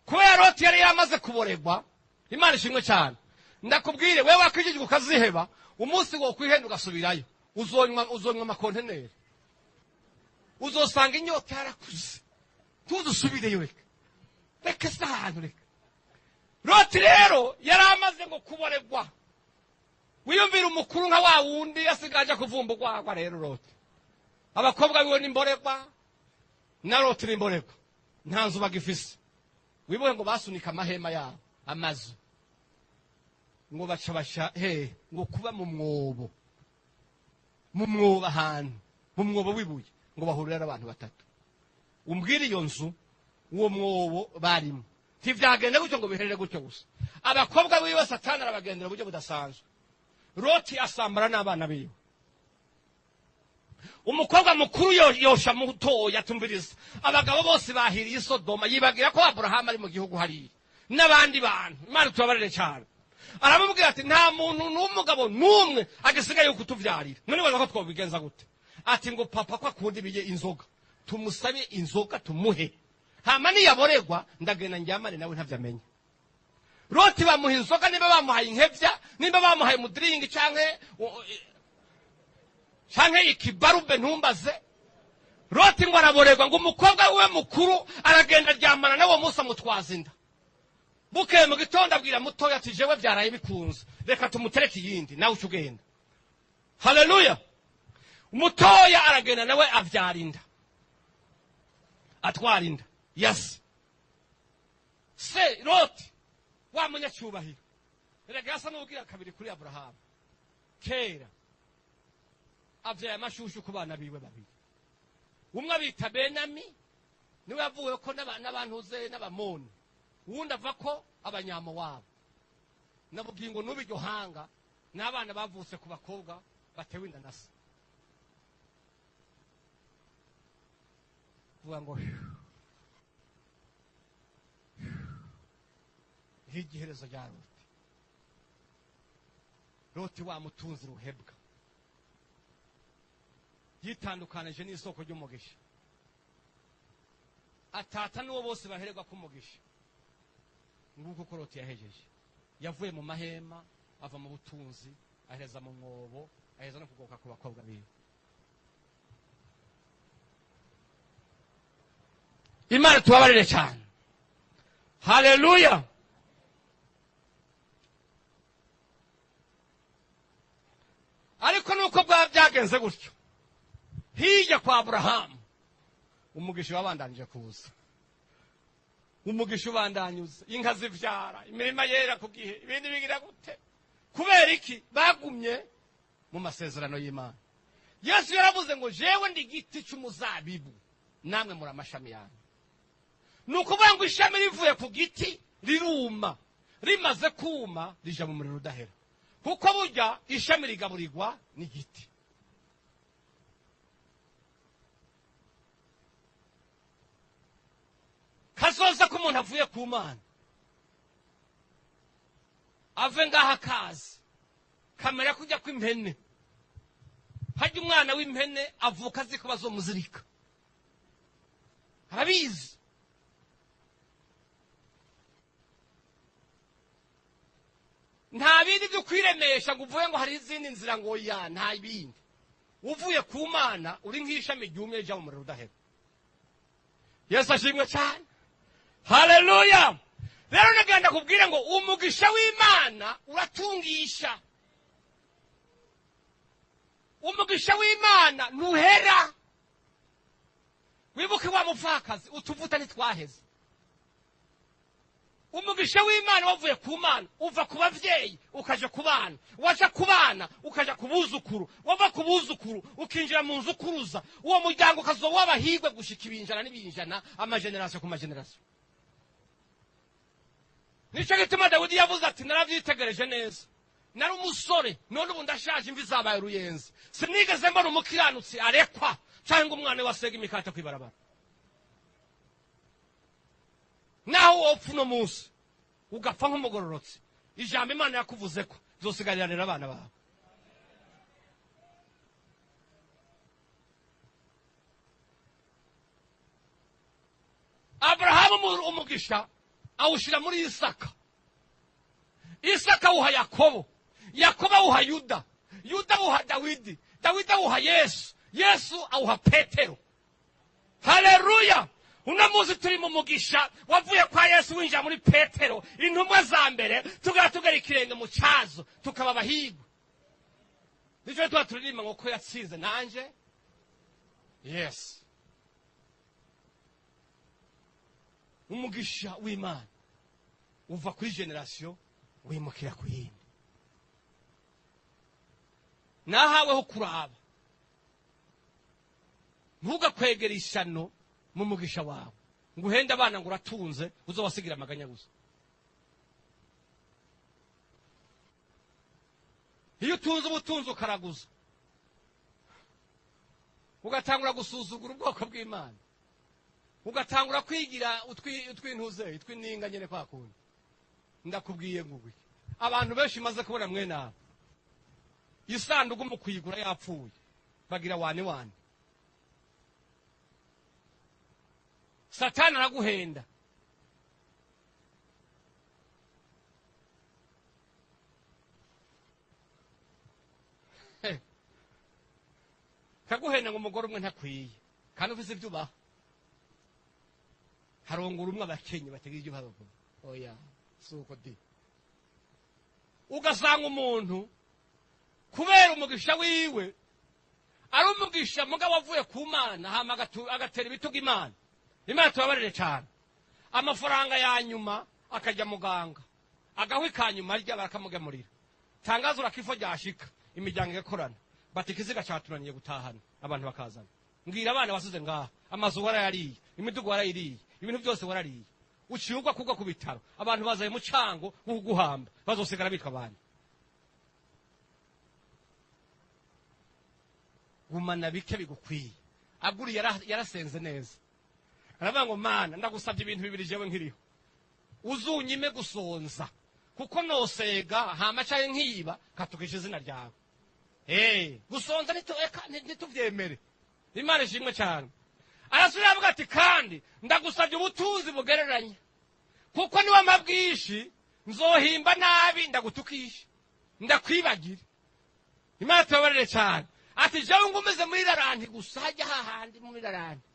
B: Kubera Loti yari yamaze kuboregwa, Imana ishimwe cyane. Ndakubwire wewe wakijije ukaziheba, umunsi wo kwihenda ugasubirayo, uzonywa amakonteneri. Uzosanga inyota yarakuze. Tuzusubireyo reka. Reka sahantu reka. Loti rero yari amaze ngo kuboregwa. Wiyumvira umukuru nka wa wundi yasigaje kuvumba gwagwa rero Loti. Abakobwa biwe nimboregwa, na Loti nimboregwa. Nta nzu bagifise. Wibuhe ngo basunika amahema yabo, amazu. Ngo bacabasha ngo kuba mu mwobo. Mu mwobo ahantu, mu mwobo wibuye ngo bahurira abantu batatu. Umbwira iyo nzu uwo mwobo barimo. Ntivyagenda gutyo ngo biherere gutyo gusa. Abakobwa biwe Satani arabagendera buryo budasanzwe. Loti asambara n'abana biwe. Umukobwa mukuru yosha mutoya tumviriza. Abagabo bose bahiriye i Sodoma yibagira ko Abraham ari mu gihugu hariya. N'abandi bantu. Imana tubabarire cyane. Aramubwira ati nta muntu n'umugabo n'umwe agisigaye kutuvyarira. None baza ko twobigenza gute? Ati ngo papa kwa kundi biye inzoga. Tumusabe inzoga tumuhe. Hama niyaboregwa ndagenda njyamane nawe ntavyamenye. Loti bamuha inzoga niba bamuhaye inkevya, niba bamuhaye mudiringi canke ikibarube ntumbaze. Loti ngo araboregwa ngo umukobwa we mukuru aragenda aryamana nawe Musa mutwaza inda. Bukeye mu gitondo abwira mutoya ati jewe byaraye bikunze. Reka tumutereke yindi nawe ucugenda. Haleluya. Mutoya aragenda nawe avyara inda. Atwara inda. Yes. Se Loti wa munyacyubahiro. Erega yasa n'ubwira kabiri kuri Abraham. Kera avyaye amashushu ku bana biwe babiri. Umwe bita Benami niwe yavuye ko n'abantu ze n'abamoni. Uwundi ava ko abanyamo wabo. Nabubwiye ngo nubi hanga n'abana bavutse ku bakobwa batewe inda nasa. Vuga ngo higiherezo rya Loti. Loti wa mutunzi ruhebwa. Yitandukanije n'isoko ry'umugisha. Atata n'uwo bose bahererwa ku mugisha. Nguko ko Loti yahejeje. Yavuye mu mahema, ava mu butunzi, aheza mu mwobo, aheza no kugoka ku bakobwa biwe. Imana tubabarire cyane. Haleluya. Ariko nuko byagenze gutyo. Hirya kwa Abraham umugisha wabandanije kuza. Umugisha ubandanyuza, inka zivyara, imirima yera ku gihe, ibindi bigira gute? Kubera iki bagumye mu masezerano y'Imana. Yesu yaravuze ngo jewe ndi giti cy'umuzabibu, namwe muri amashami yanyu. Nukuvuga ngo ishami rivuye ku giti riruma, rimaze kuma rija mu muriro udahera. Kuko burya ishami rigaburirwa n'igiti. Kazoza ko umuntu avuye ku Mana. Ave ngaha kazi. Kamera kujya kw'impene. Hajya umwana w'impene avuka azi ko bazomuzirika. Arabizi. Nta bindi byo kwiremesha ngo uvuye ngo hari izindi nzira ngo ya nta bindi. Uvuye ku Mana uri nk'ishami ryumye rya mu muriro udahera. Yesu ashimwe cyane. Haleluya. Rero nagenda kubwira ngo umugisha w'Imana uratungisha. Umugisha w'Imana ntuhera. Wibuke wa mupfakazi utuvuta ntitwaheze. umugisha w'Imana wavuye ku Mana uva ku bavyeyi ukaja ku bana, waja ku bana ukaja ku buzukuru, wava ku buzukuru ukinjira mu nzu kuruza, uwo muryango ukazoba w'abahigwe gushika ibinjana n'ibinjana, amagenerasiyo ku magenerasiyo. Nico gituma Dawidi yavuze ati naravyitegereje neza, nari umusore none ubu ndashaje, imvi zabaye uruyenzi, sinigeze mbona umukiranutsi arekwa cyangwa umwana wasega imikate kwibarabara. Naho wopfa uno munsi ugapfa nk'umugororotsi, ijambo Imana yakuvuze ko zosigarirana abana bawe. Abrahamu umugisha awushira muri Isaka, Isaka awuha Yakobo, Yakobo awuha Yuda, Yuda awuha Dawidi, Dawidi awuha Yesu, Yesu awuha Petero. Haleluya! Unamuzi turi mu mugisha wavuye kwa Yesu winjira muri Petero, intumwa za mbere, tugera ikirenge mu cyazo, tukaba abahigwa. Nico tuba turirimba ngo ko yatsinze nanje. Yes. Umugisha w'Imana uva kuri generasiyo wimukira ku yindi. Nahaweho kuraba, ntugakwegera ishyano mu mugisha wawe ngo uhende abana ngo uratunze uzobasigira amaganya gusa. Iyo utunze ubutunzi ukaraguza, ugatangura gusuzugura ubwoko bw'Imana, ugatangura kwigira utwintuze utwininga nyene kwa kundi, ndakubwiye ngubi abantu benshi maze kubona mwene abo isanduku mu kuyigura yapfuye bagira wane wane. Satani araguhenda, kaguhenda ngo umugore umwe ntakwiye kandi ufise ibyo ubaha, harongura umwe abakenye bategera ibyo bavuga. Oya suko di, ugasanga umuntu kubera umugisha wiwe ari umugisha mugabo wavuye ku Mana, hama agatera ibitugu Imana. Imana tubabarire cyane, amafaranga ya nyuma akajya muganga, agahwi ka nyuma arya barakamugemurira, tangazo rakifo ryashika imiryango igakorana bati ikiziga cyatunaniye gutahana, abantu bakazana, mbwira abana basize ngaha, amazu warayariye, imidugu warayiriye, ibintu byose warariye, uciyugwa kugwa ku bitaro, abantu bazaye mu cyango guhamba, bazosigara bitwa abana. Gumana bike bigukwiye. Aguri yarasenze neza, aravuga ngo Mana ndagusabye ibintu bibiri jewe nkiriho, uzunyime gusonza kuko nosega hama cyaye nkiba katukisha izina ryawe. Gusonza ntituvyemere. Imana ishimwe cyane. Arasubira avuga ati kandi ndagusabye ubutunzi bugereranya kuko niwe amabwishi nzohimba nabi ndagutukisha ndakwibagire. Imana tubabarire cyane. Ati jewe ngumeze muri raranti gusa hajya hahandi muri raranti,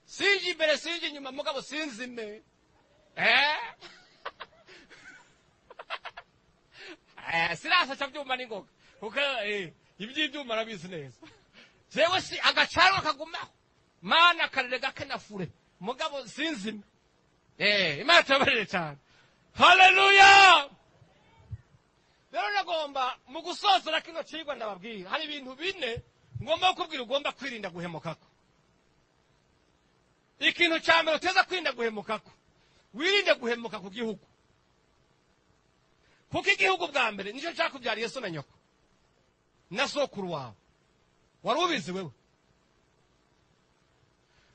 B: sinji imbere sinji inyuma mugabo sinzime. Sirasa cyabyuma n'ingoga kuko iby'ibyuma arabizi neza. Jewe si agacarwa kagumaho, Mana karere gake nafure mugabo sinzime. Imana tubabarire cyane. Haleluya! Rero nagomba mu gusozera kino cigwa ndababwira hari ibintu bine ngomba kukubwira ugomba kwirinda guhemukako. Ikintu cya mbere uteza kwirinda guhemukako, wirinde guhemuka ku gihugu, kuko igihugu bwa mbere nicyo cyakubyariye so na nyoko na sokuru wawe, wari ubizi wewe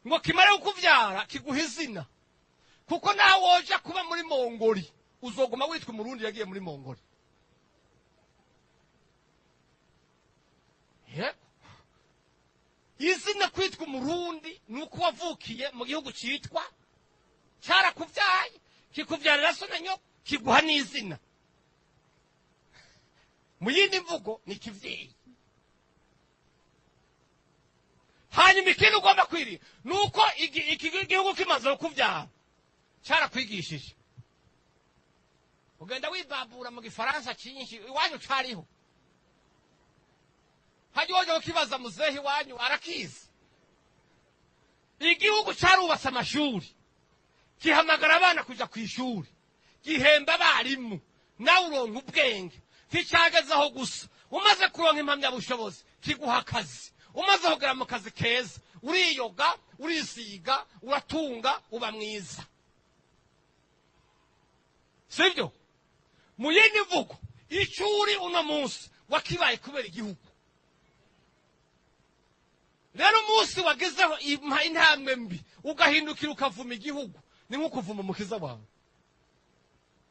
B: ngo kimare kukubyara kiguha izina, kuko nawe woja kuba muri Mongoli uzoguma witwa umurundi yagiye muri Mongoli. Izina kwitwa umurundi nuko wavukiye mu gihugu cyitwa cyarakubyaye, kikubyarira so na nyoko, kiguha n'izina. Mu yindi mvugo ni kivyeyi. Hanyuma ikintu ugomba kwirinda nuko iki gihugu kimaze kukubyara cyarakwigishije, ugenda wibabura mu gifaransa cyinshi iwanyu cariho, hajya ukibaza muzehe wanyu arakizi. Igihugu cyarubatse amashuri, kihamagara abana kuja ku ishuri, gihemba abarimu nawe uronka ubwenge nticyagazaho gusa umaze kuronka impamyabushobozi kiguha akazi umaze kugera mu kazi keza uriyoga urisiga uratunga uba mwiza sibyo mu yindi mvugo icyo uri uno munsi wakibaye kubera igihugu rero umunsi wagezeho intambwe mbi ugahindukira ukavuma igihugu ni nko kuvuma umukiza wawe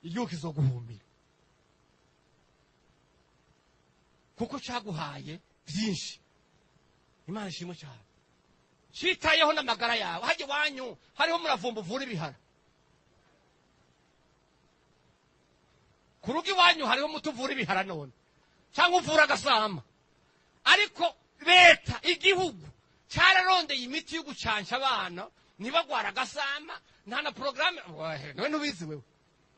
B: igihugu kizoguhumira kuko cyaguhaye byinshi imana ishimwe cyane cyitayeho n'amagara yawe hajya iwanyu hariho muravumba uvura ibihara ku rugo iwanyu hariho umuti uvura ibihara none cyangwa uvura agasama ariko leta igihugu cyararondeye imiti yo gucansha abana ntibagwara agasama nta na porogaramu nawe ntubizi wewe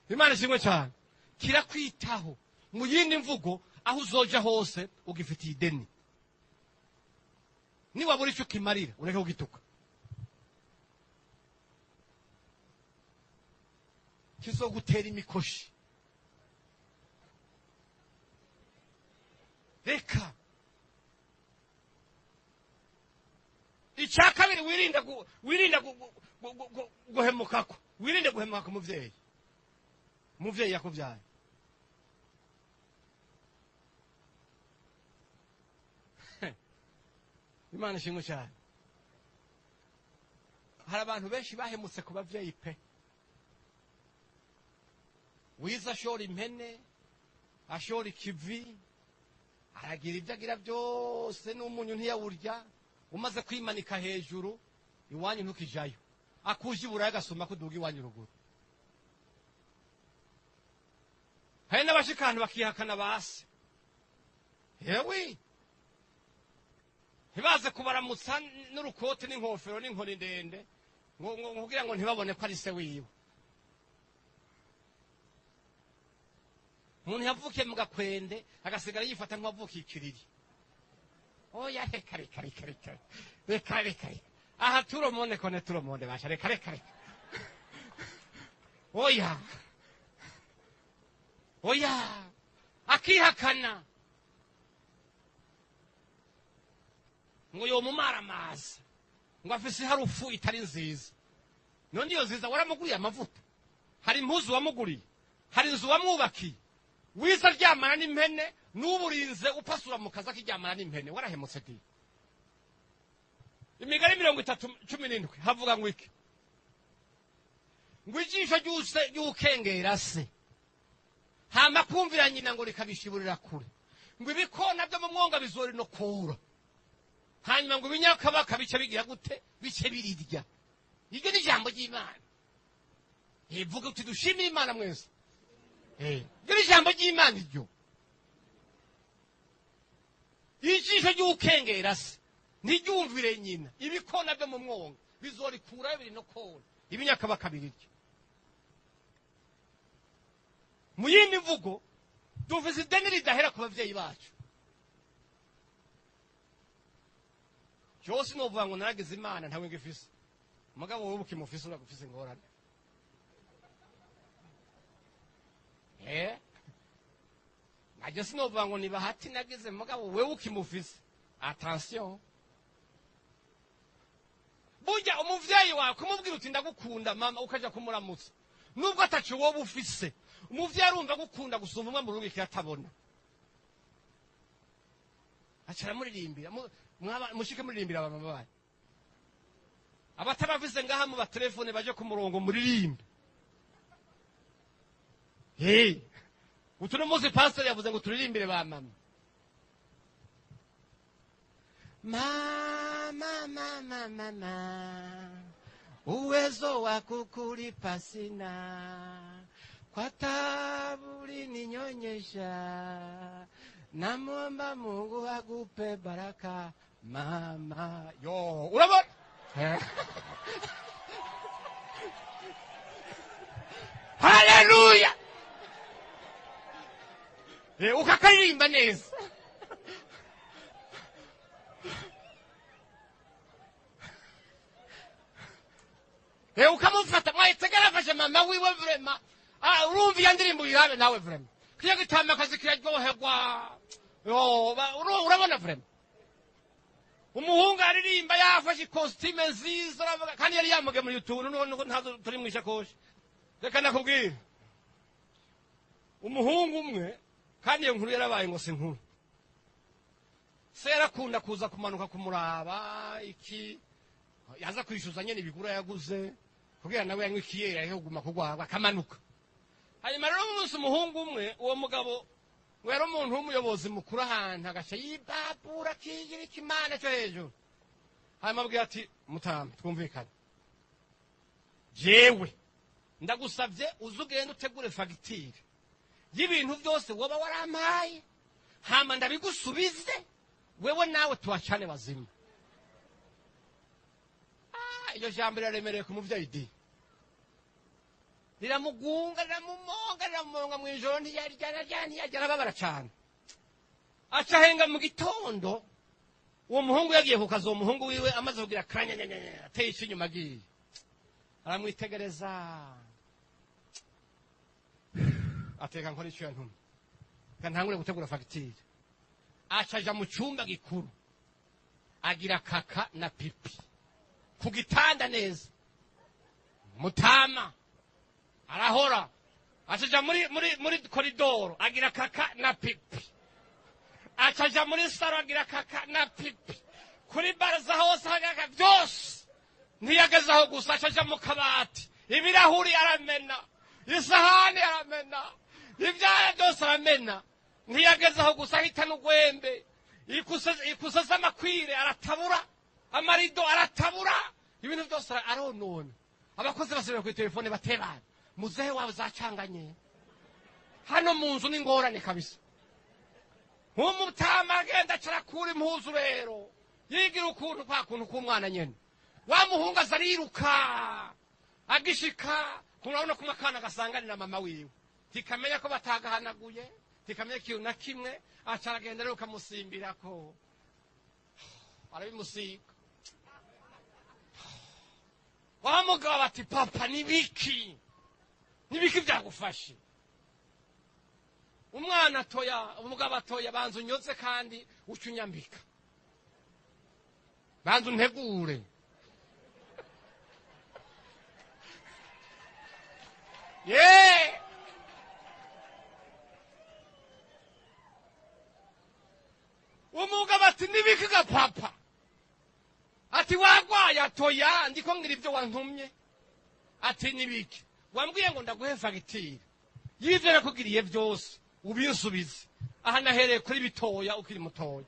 B: imana ishimwe cyane kirakwitaho mu yindi mvugo aho uzoja hose ugifitiye ideni niwabura icyo kimarira ureke kugituka kizogutera imikoshi reka icya kabiri wirinde guhemukako wirinde guhemuka ku umubyeyi yakubyaye imana ishimwe cyane hari abantu benshi bahemutse ku babyeyi pe wiza ashora impene ashora ikivi aragira ibyo agira byose n'umunyu ntiyawurya umaze kwimanika hejuru iwanyu ntukijayo akuje iburayi agasoma kuduga iwanyu ruguru hari n'abashikana bakihakana base yewe ntibaze kubaramutsa n'urukote n'inkofero n'inkoni ndende kugira ngo ntibabone ko ari se wiwe umuntu yavukiye mu gakwende agasigara yifata nk'uwavukiye ikiriri oya reka aha turomone kone turomone basha reka oya akihakana ngo yomumara amazi ngo afise harufu itari nziza none iyo nziza waramuguriye amavuta hari impuzu wamuguriye hari inzu wamwubakiye wiza ryamana n'impene n'uburinze upasura mu kazi akiryamana n'impene warahemutse di imigani 30:17 havuga ngo iki ngo ijisho ry'ukengera se hama kumvira nyina ngo rikabishiburira kure ngo ibikona byo mu mwonga bizori no kura hanyuma ngo ibinyakabaka bice bigira gute bice birirya iryo ni ijambo ry'Imana vuga uti dushimire Imana mwese iryo ni ijambo ry'Imana iryo ijisho ry'ukengera se ntiryumvire nyina ibikona byo mu mwonga bizorikura biri no kora ibinyakabaka birirya mu yindi mvugo dufise ideni ridahera ku bavyeyi bacu cyose novuga ngo naragize Imana ntawe ngifise mugabo wowe ukimufise uragufise ingorane najye sinovuga ngo ni bahati nagize mugabo wewe ukimufise attention burya umuvyeyi wawe kumubwira uti ndagukunda mama ukaja kumuramutsa nubwo atacu wowe ufise umuvyeyi arumva gukunda gusumba umwe mu rugo kiratabona acara muririmbira mushike muririmbira abamama bayo abatabafise ngaha mu batelefone baje ku murongo muririmbe utuno muzi pastor yavuze ngo turirimbire ba mama mama uwezo wa kukulipa sina kwa tabu ulininyonyesha namwomba Mungu akupe baraka mama yo urabona haleluya ukakaririmba neza ukamufata mwayitegera fashe mama wiwe vrema urumva iyo ndirimbo uyirabe nawe vrema kiya gitama akazi kiraryoherwa urabona vrema umuhungu aririmba yafashe ikositime nziza kandi yari yamugemuye utuntu ntazo turi mu ishakoshi reka nakubwira umuhungu umwe kandi iyo nkuru yarabaye ngo si nkuru se yarakunda kuza kumanuka kumuraba iki yaza kwishyuza nyene ibigura yaguze kugira nawe yanywe ikiyera yahuguma kugwagwa akamanuka hanyuma rero umunsi umuhungu umwe uwo mugabo ngo yari umuntu w'umuyobozi mukuru ahantu agaca yibabura kigira ikimana cyo hejuru hanyuma abwira ati mutama twumvikane jewe ndagusabye uze ugende utegure fagitire y'ibintu byose woba warampaye hama ndabigusubize wewe nawe tuwacane bazima iyo jambo riraremereye ku muvyeyi di riramugunga riramumonga mw'ijoro ntiyarya arababara cane aca ahenga mu gitondo uwo muhungu yagiye ku kazi uwo muhungu wiwe amaze kugira akanyanyanya ateye ico inyuma agiye aramwitegereza ateka nkora ico yantumye kantangure gutegura fagitire aca aja mu cumba gikuru agira kaka na pipi ku gitanda neza mutama arahora acaja muri koridoro agira kaka na pipi acaja muri saro agira kaka na pipi kuri baraza hose hagaka byose ntiyagezaho gusa acaja mu kabati ibirahuri aramena isahani aramena ivyara byose aramena ntiyagezaho gusa ahitana urwembe ikusa z'amakwire aratabura amarido aratabura ibintu byose aronona abakozi basubira kuri telefone batebana muzehe wawe zacanganye hano mu nzu n'ingorane kabisa umutama agenda acarakura impuzu rero yigira ukuntu kwa kuntu k'umwana nyene wa muhungu aza ariruka agishika kurabona kumwe akana gasanganira mama wiwe tikamenya ko batagahanaguye tikamenya ikintu na kimwe aca aragenda rero kamusimbirako arabimusiga wa mugabo bati papa nibiki byagufashe umwana atoya umugabo atoya banza unyotse kandi ucunyambika banza untegure umugabo ati nibiki ga papa ati wagwaye atoya ndiko ngira ibyo wantumye ati nibiki wambwiye ngo ndaguhe fagitire yivyo nakugiriye byose ubinsubize aha nahereye kuri bitoya ukiri mutoya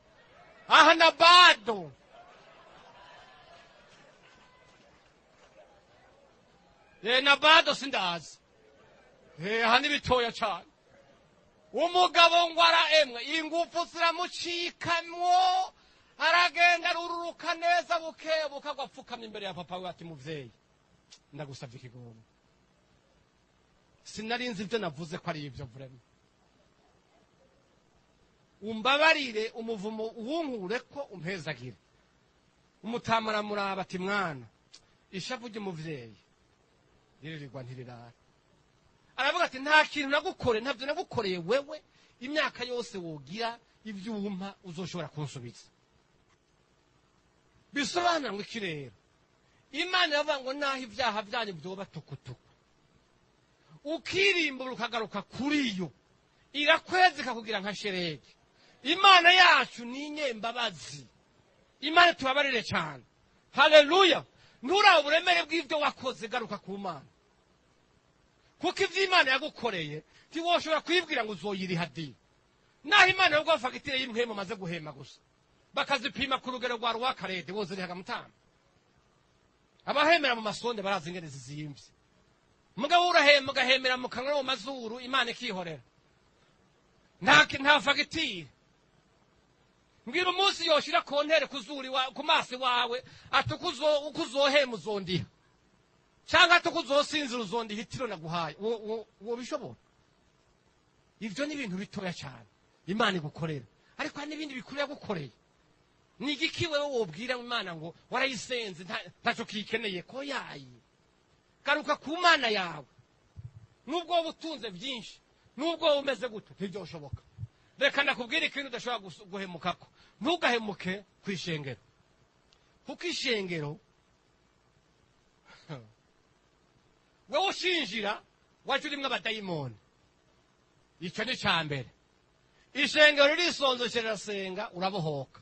B: aha na bado na bado sindazi aha ni bitoya cyane umugabo ngo araemwe ingufu ziramucikamwo aragenda rururuka neza bukebuka agapfukama imbere ya papa we ati muvyeyi ndagusavye ikigongo sinarinzi ibyo navuze ko ari ibyo vrema umbabarire umuvumo uwunkure ko umpezagire umutamara muraba ati mwana ishavu ry'umuvyeyi ririrwa ntirirara aravuga ati nta kintu nagukore ntabyo nagukoreye wewe imyaka yose wogira ivyuma uzoshobora kunsubiza bisobanura ngo iki rero imana yavuga ngo naho ibyaha byanyu byoba tukutuku ukirimbura ukagaruka kuri yo irakwezeka kugira nka sherege imana yacu ni inyembabazi imana tubabarire cyane haleluya nturabe uburemere bw'ibyo wakoze garuka ku mana kuko ibyo imana yagukoreye ntiwoshobora kuyibwira ngo uzoyiriha di naho imana yo guha fagitire y'imhemu maze guhema gusa bakazipima ku rugero rwa rwakarede woze rihaga mutama abahemera mu masonde barazi ingene zizimvye mugabo urahema ugahemera mu kanwa no mu mazuru imana ikihorera nta fagitire mbwira umunsi yoshira kontere ku maso wawe ati uko uzohema uzondiha cyangwa ati uko uzosinzira uzondiha itiro naguhaye wobishobora ivyo ni ibintu bitoya cyane imana igukorera ariko hari n'ibindi bikuru yagukoreye ni igiki wewe wobwira imana ngo warayisenze ntaco kikeneye ko yayi garuka ku mana yawe
A: nubwo wowe utunze byinshi, nubwo wowe umeze gute, ntibyoshoboka. Reka ndakubwira ikintu udashobora guhemukako. Ntugahemuke ku ishengero, kuko ishengero wowe ushinjira waje urimwo abadayimoni. Icyo ni cya mbere. Ishengero ririsonzeshe rirasenga, urabohoka.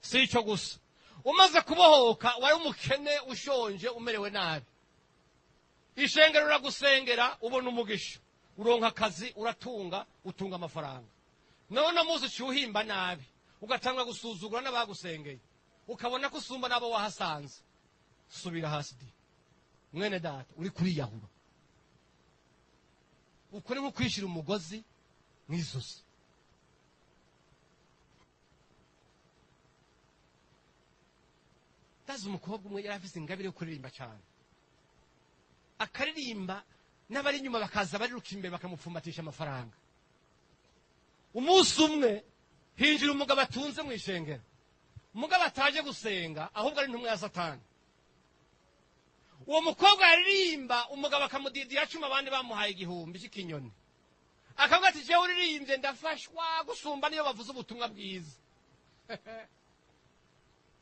A: Si icyo gusa, umaze kubohoka wari umukene, ushonje, umerewe nabi, ishengero riragusengera, ubona umugisha, uronka akazi, uratunga, utunga amafaranga. None muzi cyuhimba nabi, ugatanga gusuzugura n'abagusengeye, ukabona ko usumba nabo wahasanze. Subira hasi di mwene data, uri kuri yahura. Uko ni nko kwishira umugozi mwizosi. Tazi umukobwa umwe yari afise ingabire yo kuririmba cyane, akaririmba n'abari inyuma bakaza bariruka imbere bakamupfumbatisha amafaranga. Umunsi umwe hinjira umugabo atunze mu ishengero, umugabo ataje gusenga ahubwo ari intumwa ya Satani. Uwo mukobwa yaririmba, umugabo akamudidira cuma, abandi bamuhaye 1000 cy'ikinyoni. Akavuga ati jewe uririmbye ndafashwa gusumba niyo bavuze ubutumwa bwiza.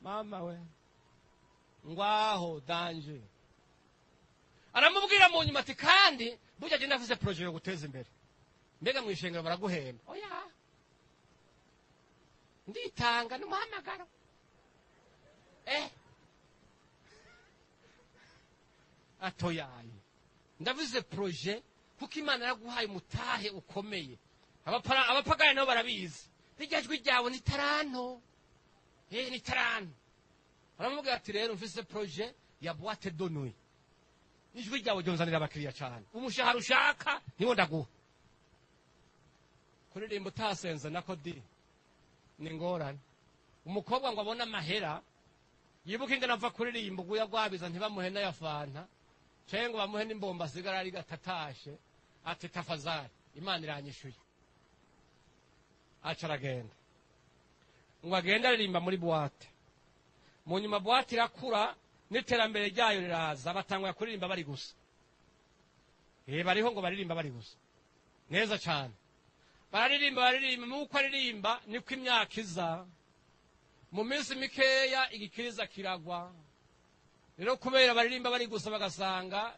A: Mama we, ngwaho danje. Aramubwira mu nyuma ati kandi burya je ndavuze projet yo guteza imbere. Mbega mu ishengero baraguhemba? Oya, nditanga n'umuhamagaro. Atoyaye ndavuze projet kuko Imana yaguhaye umutahe ukomeye. Abapagani nabo barabizi, rijyajwe ryawe ni taranto. Ni taranto. Aramubwira ati rero mfise projet ya boîte de nuit, ijwi ryawe ryonzanira abakiriya cyane, umushahara ushaka niwo ndaguha. Kuririmba utasenze nako di ni ngorane. Umukobwa ngo abona amahera, yibuka ingana ava kuririmba uguya gwabiza ntibamuhe na fanta, cengo bamuhe n'imbomba sigara ari gatatashe, ati tafazari Imana iranyishuye. Acaragenda ngo agenda aririmba muri boîte. Mu nyuma boîte irakura, n'iterambere ryayo riraza, batangwa kuririmba bari gusa. Bariho ngo baririmba bari gusa neza cyane. Baririmba nuko aririmba niko imyaka iza. Mu minsi mikeya igikiriza kiragwa. Rero kubera baririmba bari gusa bagasanga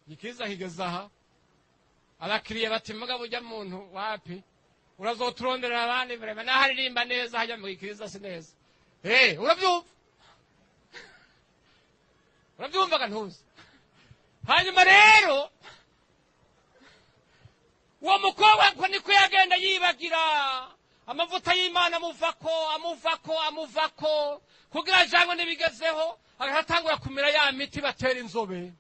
A: igikiriza kigeza aha. Abakiriye bati mugabo ujya muntu wapi, urazoturondera abandi bareba naharirimba neza hajya mu gikiriza si neza. Urabyumva? Urabyumvaga ntuzi? Hanyuma rero uwo mukobwa ko niko yagenda yibagira, amavuta y'Imana amuvako kugira jango nibigezeho, agatangura kumira ya miti batera inzobe.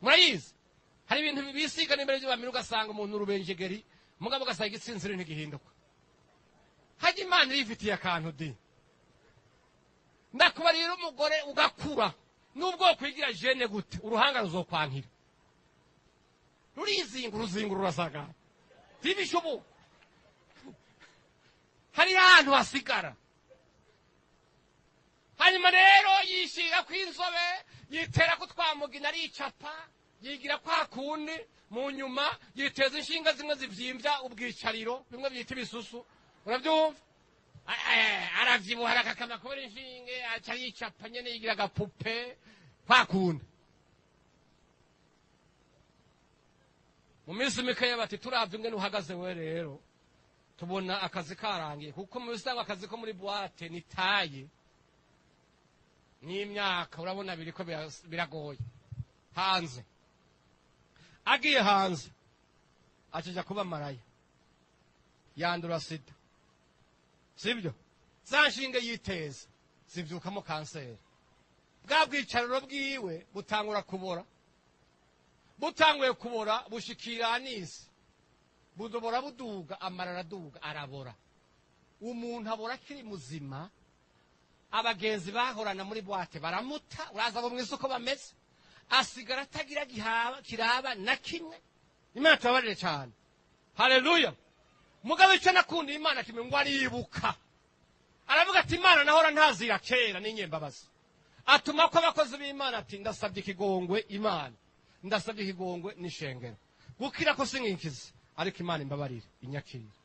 A: Murayizi? Hari ibintu bisiga n'imbere y'abamira ugasanga umuntu urubenjegeri, mugabo ugasanga igitsinzire ntigihinduka. Haje Imana yifitiye akantu di. Ndakubarira umugore ugakura, nubwo kwigira jene gute, uruhanga ruzokwankira. Rurizingura rurasaga. Tibishobo. Hari ahantu hasigara. Hanyuma rero yishiga kw'inzobe, yitera kutwamugina ari icapa, yigira kwa kundi, mu nyuma yiteza inshinga zimwe zivyimbya ubwicariro, bimwe byita ibisusu. Urabyumva? Aravyibuha arakakama kubera inshinge, aca yicapa nyene yigira agapupe kwa kundi. Mu minsi mikeya bati turavye ingene uhagaze we rero, tubona akazi karangiye, kuko mu bisanga akazi ko muri boîte ni taye n'imyaka, urabona biriko biragoye. Hanze agiye hanze acija kuba maraya, yandura sida, sibyo? Zanshinge yiteza zivyukamo kanseri. Bwa bwicariro bwiwe butangura kubora, butanguye kubora bushikira anisi, budobora buduga, amarara duga, arabora. Umuntu abora akiri muzima, abagenzi bahorana muri boîte baramuta, uraza bo mw'isoko bameze, asigara atagira kiraba na kimwe. Imana tabarire cyane. Haleluya. Mugabo icyo nakunda Imana kimwe ngo aribuka. Aravuga ati Imana nahora ntazira kera n'inyembabazi. Atuma ko abakozi b'Imana ati ndasabye ikigongwe Imana. ndasabye ikigongwe n'ishengero gukira ko sinkikize ariko Imana imbabarire inyakirire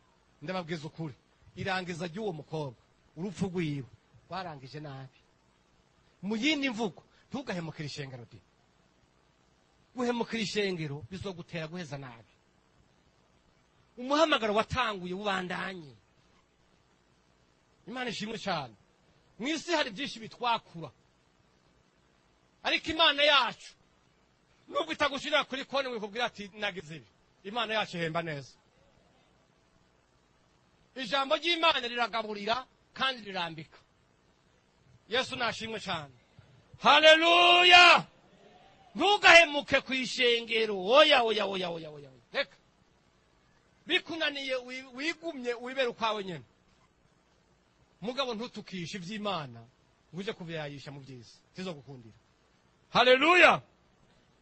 A: ndababwiza ukuri irangiza ry'uwo mukobwa urupfu rwiwe warangije nabi mu yindi mvugo ntugahemukira ishengero de guhemukira ishengero bizogutera guheza nabi umuhamagaro watanguye ubandanye Imana ishimwe cyane mu isi hari byinshi bitwakura ariko Imana yacu nubwo itagushirira kuri konti wikubwira ati nagize ibi Imana yacu ihemba neza ijambo ry'Imana riragaburira kandi rirambika Yesu nashimwe cyane haleluya ntugahemuke ku ishengero oya reka bikunaniye wigumye wibera ukwawe nyene mugabo ntutukishe ivy'Imana nguje kuvyayisha mu byiza tizogukundira haleluya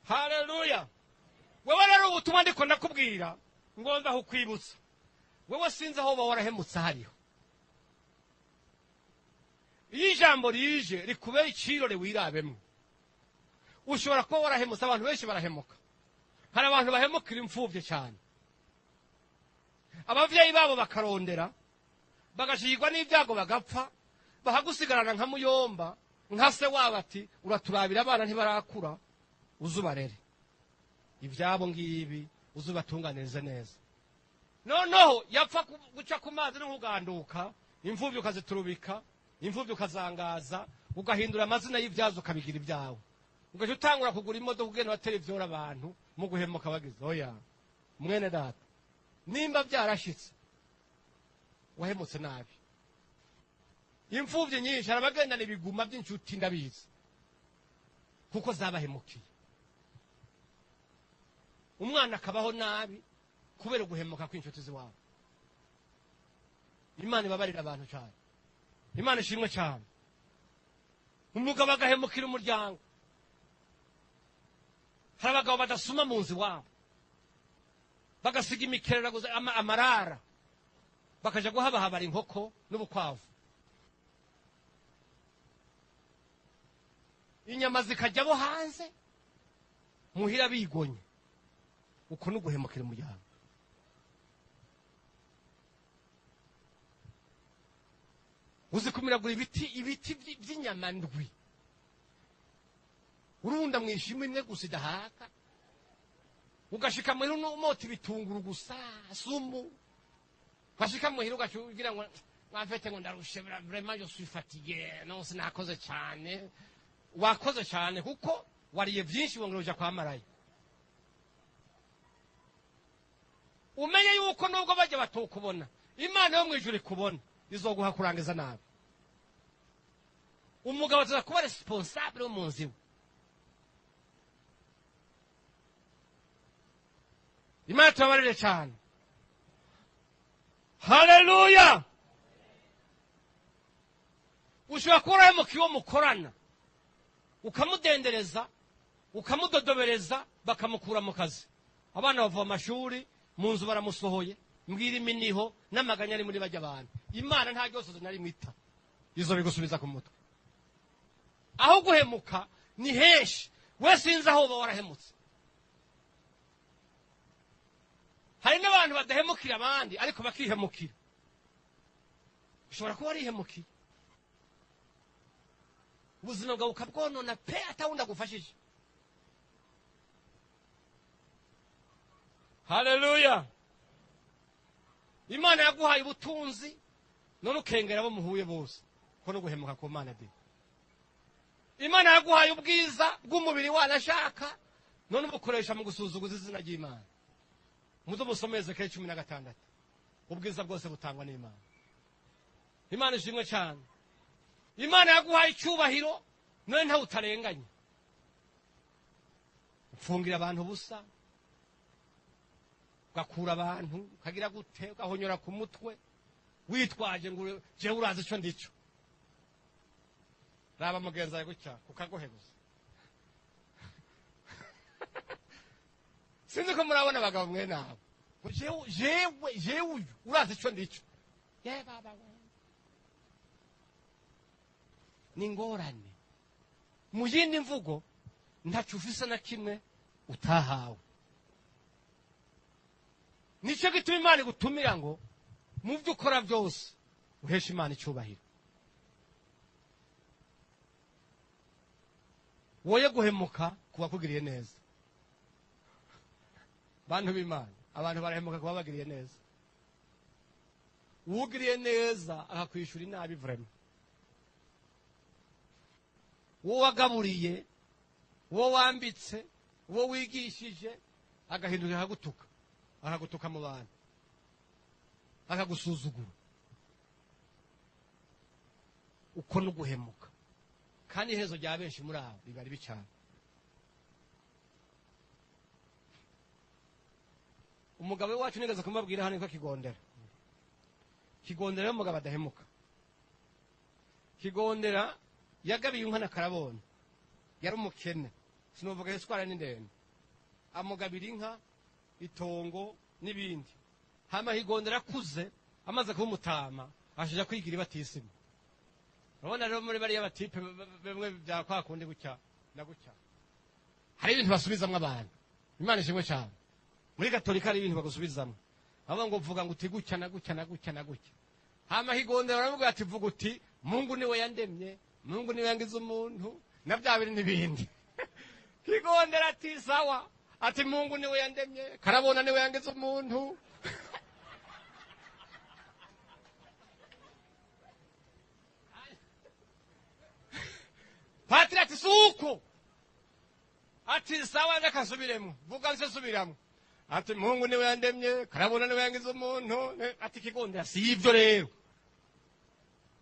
A: haleluya wewe rero ubutumwa ndiko ndakubwira ngomba kukwibutsa wewe sinzi aho warahemutse hariho iyo ijambo rije rikubera icirore wirabemwe ushobora kuba warahemutse abantu benshi barahemuka hari abantu bahemukira imfuvye cyane abavyeyi babo bakarondera bagashigwa n'ibyago bagapfa bahagusigarana nka muyomba nka se wabo ati uraturabira abana ntibarakura uzubarere ibyabo ngibi uzubatunganirize neza noneho yapfa guca ku mazi n'ukuganduka imfuvyi ukaziturubika imfuvyi ukazangaza ugahindura amazina y'ibyazo ukabigira ibyawe ugaje utangura kugura imodoka ugenda watera ivyora abantu mu guhemuka bagize oya mwene data nimba byarashitse wahemutse nabi imfuvyi nyinshi arabagendana ibiguma by'inshuti ndabizi kuko zabahemukiye umwana akabaho nabi kubera guhemuka kw'inshuti ziwabo Imana ibabarira abantu cyane Imana ishimwe cyane umugabo agahemukira umuryango hari abagabo badasuma mu nzu wabo bagasiga imikerera amarara bakaja guhabahabara inkoko n'ubukwavu inyama zikajya bo hanze muhira bigonye uko nuguhemukira umuryango uzikumiragura ibiti by'inyama ndwi urunda mwishimwe imwe gusa idahaka ugashika muhira n'umota ibitunguru gusa sumu bashika muhira ugashugira ngo mwafete ngo ndarushe vraiment je suis fatigué non sinakoze cyane wakoze cyane kuko wariye byinshi wongereje kwa marayo umenye yuko nubwo bajya batokubona Imana yo mwijuru ikubona izoguha kurangiza nabi umugabo aza kuba responsable mu nziwe Imana tubabarire cyane haleluya ushobora kuba urahemukiye uwo mukorana ukamudendereza ukamudodobereza bakamukura mu kazi abana bava amashuri mu nzu baramusohoye mbwira iminiho n'amaganya ari muri bajya abantu Imana nta ryose nari mwita izo bigusubiza ku mutwe aho guhemuka ni henshi we sinzi aho warahemutse hari n'abantu badahemukira abandi ariko bakihemukira ushobora kuba arihemukiye ubuzima bwawe ukabwonona pe atawundi agufashije haleluya Imana yaguhaye ubutunzi none ukengera abo muhuye bose ko no guhemuka ku Mana de Imana yaguhaye ubwiza bw'umubiri wanashaka none ubukoresha mu gusuzuguza izina ry'Imana muzo musomeze ke 16 ubwiza bwose butangwa n'Imana Imana ishimwe cyane Imana yaguhaye icyubahiro none nta utarenganya ufungira abantu busa gakura abantu kagira gute gahonyora ku mutwe witwaje ngo je urazi cyo ndico raba mugenza yawe gutya kukagohebuza sinzi ko murabona abagabo mwe nabo jewe uyu urazi cyo ndico ye baba ni ngorane mu yindi mvugo ntacyo ufise na kimwe
B: utahawe. Nicyo gituma Imana igutumira ngo mu byo ukora byose uheshe Imana icyubahiro. Woye guhemuka kuba kugiriye neza. Bantu b'Imana, abantu barahemuka kuba bagiriye neza. Ugiriye neza akakwishura inabi vrema. Wo wagaburiye, wo wambitse, wo wigishije, agahinduka akagutuka. Akagutuka mu bantu. Akagusuzugura. Uko n'uguhemuka. Kandi iherezo rya benshi muri abo riba ribi cyane. Umugabo wacu nigeze kumubwira hano ko Kigondera. Kigondera y'umugabo adahemuka. Kigondera yagabiye inka na Karabona. Yari umukene. Sinovuga yeswara n'indende. Amugabira inka, itongo n'ibindi. Hama Kigondera kuze amaze kuba umutama ashija kwigira batisima. Urabona rero muri bari y'abatipe bemwe bya kwa kundi gucya na gucya. Hari ibintu basubizamwe abantu. Imana ishimwe cyane. Muri Gatolika hari ibintu bagusubizamwe. Aba ngo vuga ngo utigucya na gucya na gucya na gucya. Hama Kigondera aravuga ati vuga uti Mungu niwe yandemye, Mungu niwe yangize umuntu, na bya biri n'ibindi. Kigondera ati sawa, ati Mungu niwe yandemye, Karabona niwe yangize umuntu. Patri ati suko. Ati sawa ndakasubiremo, vuga nse subiramo. Ati Mungu niwe yandemye, Karabona niwe yangize umuntu, ati Kigondera si ivyo rero.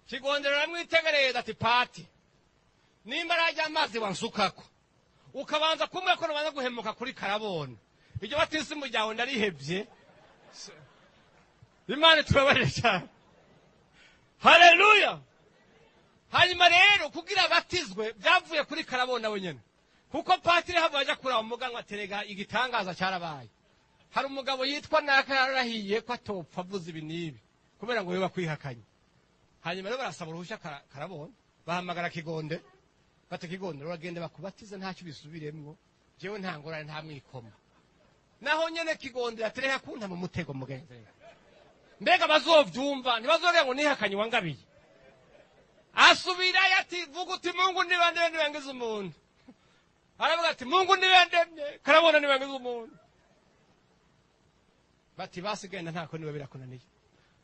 B: Kigondera ramwitegereza ati Pati. Nimba rajya amazi wansukako. Ukabanza kumwe ko nabanza guhemuka kuri Karabona. Ibyo batisi mu ryawe ndarihebye. Imana tubabarire cyane. Haleluya. Hanyuma rero kugira batizwe byavuye kuri Karabona wenyene. Kuko Patiri hava aja kura umuganwa terega igitangaza cyarabaye. Hari umugabo yitwa Naka yarahiye ko atopfa avuze ibinibi kubera ngo we bakwihakanye. Hanyuma rero barasaba uruhushya Karabona bahamagara Kigonde bate Kigonde uragende bakubatize ntacyo bisubiremwo jewe ntangorane nta mwikoma. Naho nyene Kigonde yatereha kunta mu mutego mugenzi. Mbega bazovyumva ntibazoge ngo nihakanye wangabiye. Asubira yati vuga uti Mungu niwe ndemye yangize umuntu. Aravuga ati Mungu niwe ndemye, Karabona niwe yangize umuntu. Bati basigenda ntako niwe birakunaniye.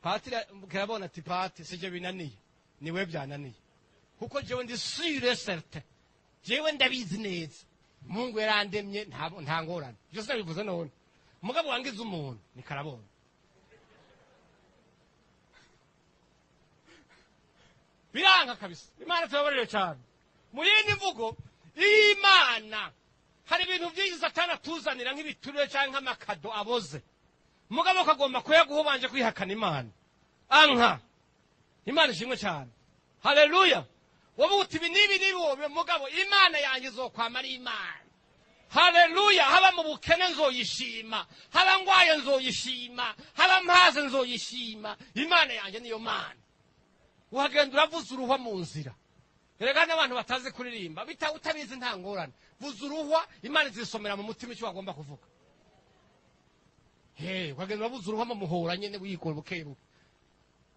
B: Patiri Karabona ati Pati sije binaniye, niwe byananiye. Kuko jewe ndi sure certain. Jewe ndabizi neza. Mungu yarandemye nta ngorane. Byose nabivuze none. Mugabo wangize umuntu ni Karabona. Biranga kabisa. Imana tubabarire cyane. Mu yindi mvugo Imana hari ibintu byinshi Satana tuzanira nk'ibiturire cyangwa nk'amakado aboze. Mugabo kagomba kuyaguhubanje kwihakana Imana. Anka. Imana ishimwe cyane. Haleluya. Wowe uti nibi wowe mugabo Imana yanjye izokwama ari Imana. Haleluya. Haba mu bukene nzoyishima, haba ngwaye nzoyishima, haba mpaze nzoyishima. Imana yanjye niyo Mana. Uhagenda uravuza uruhwa mu nzira. Erega n'abantu batazi kuririmba utabizi nta ngorane. Vuza uruhwa Imana izisomera mu mutima icyo wagomba kuvuga. Uhagenda uravuza uruhwa mu muhora nyene wikora bukebuke.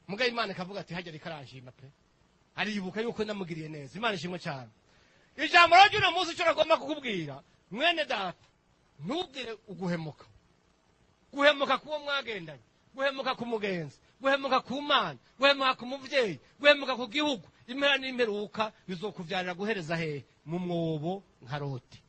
B: Muga Imana ikavuga ati hajya rikarashima pe. Aribuka yuko namugiriye neza. Imana ishimwe cyane. Ijambo ryo no munsi cyo ragomba kukubwira mwene data ntubwire uguhemuka. Guhemuka kuwo mwagendanye, guhemuka ku mugenzi, guhemuka ku Mana, guhemuka ku muvyeyi, guhemuka ku gihugu. Impera n'imperuka bizokuvyarira guhereza he mu mwobo nka Loti.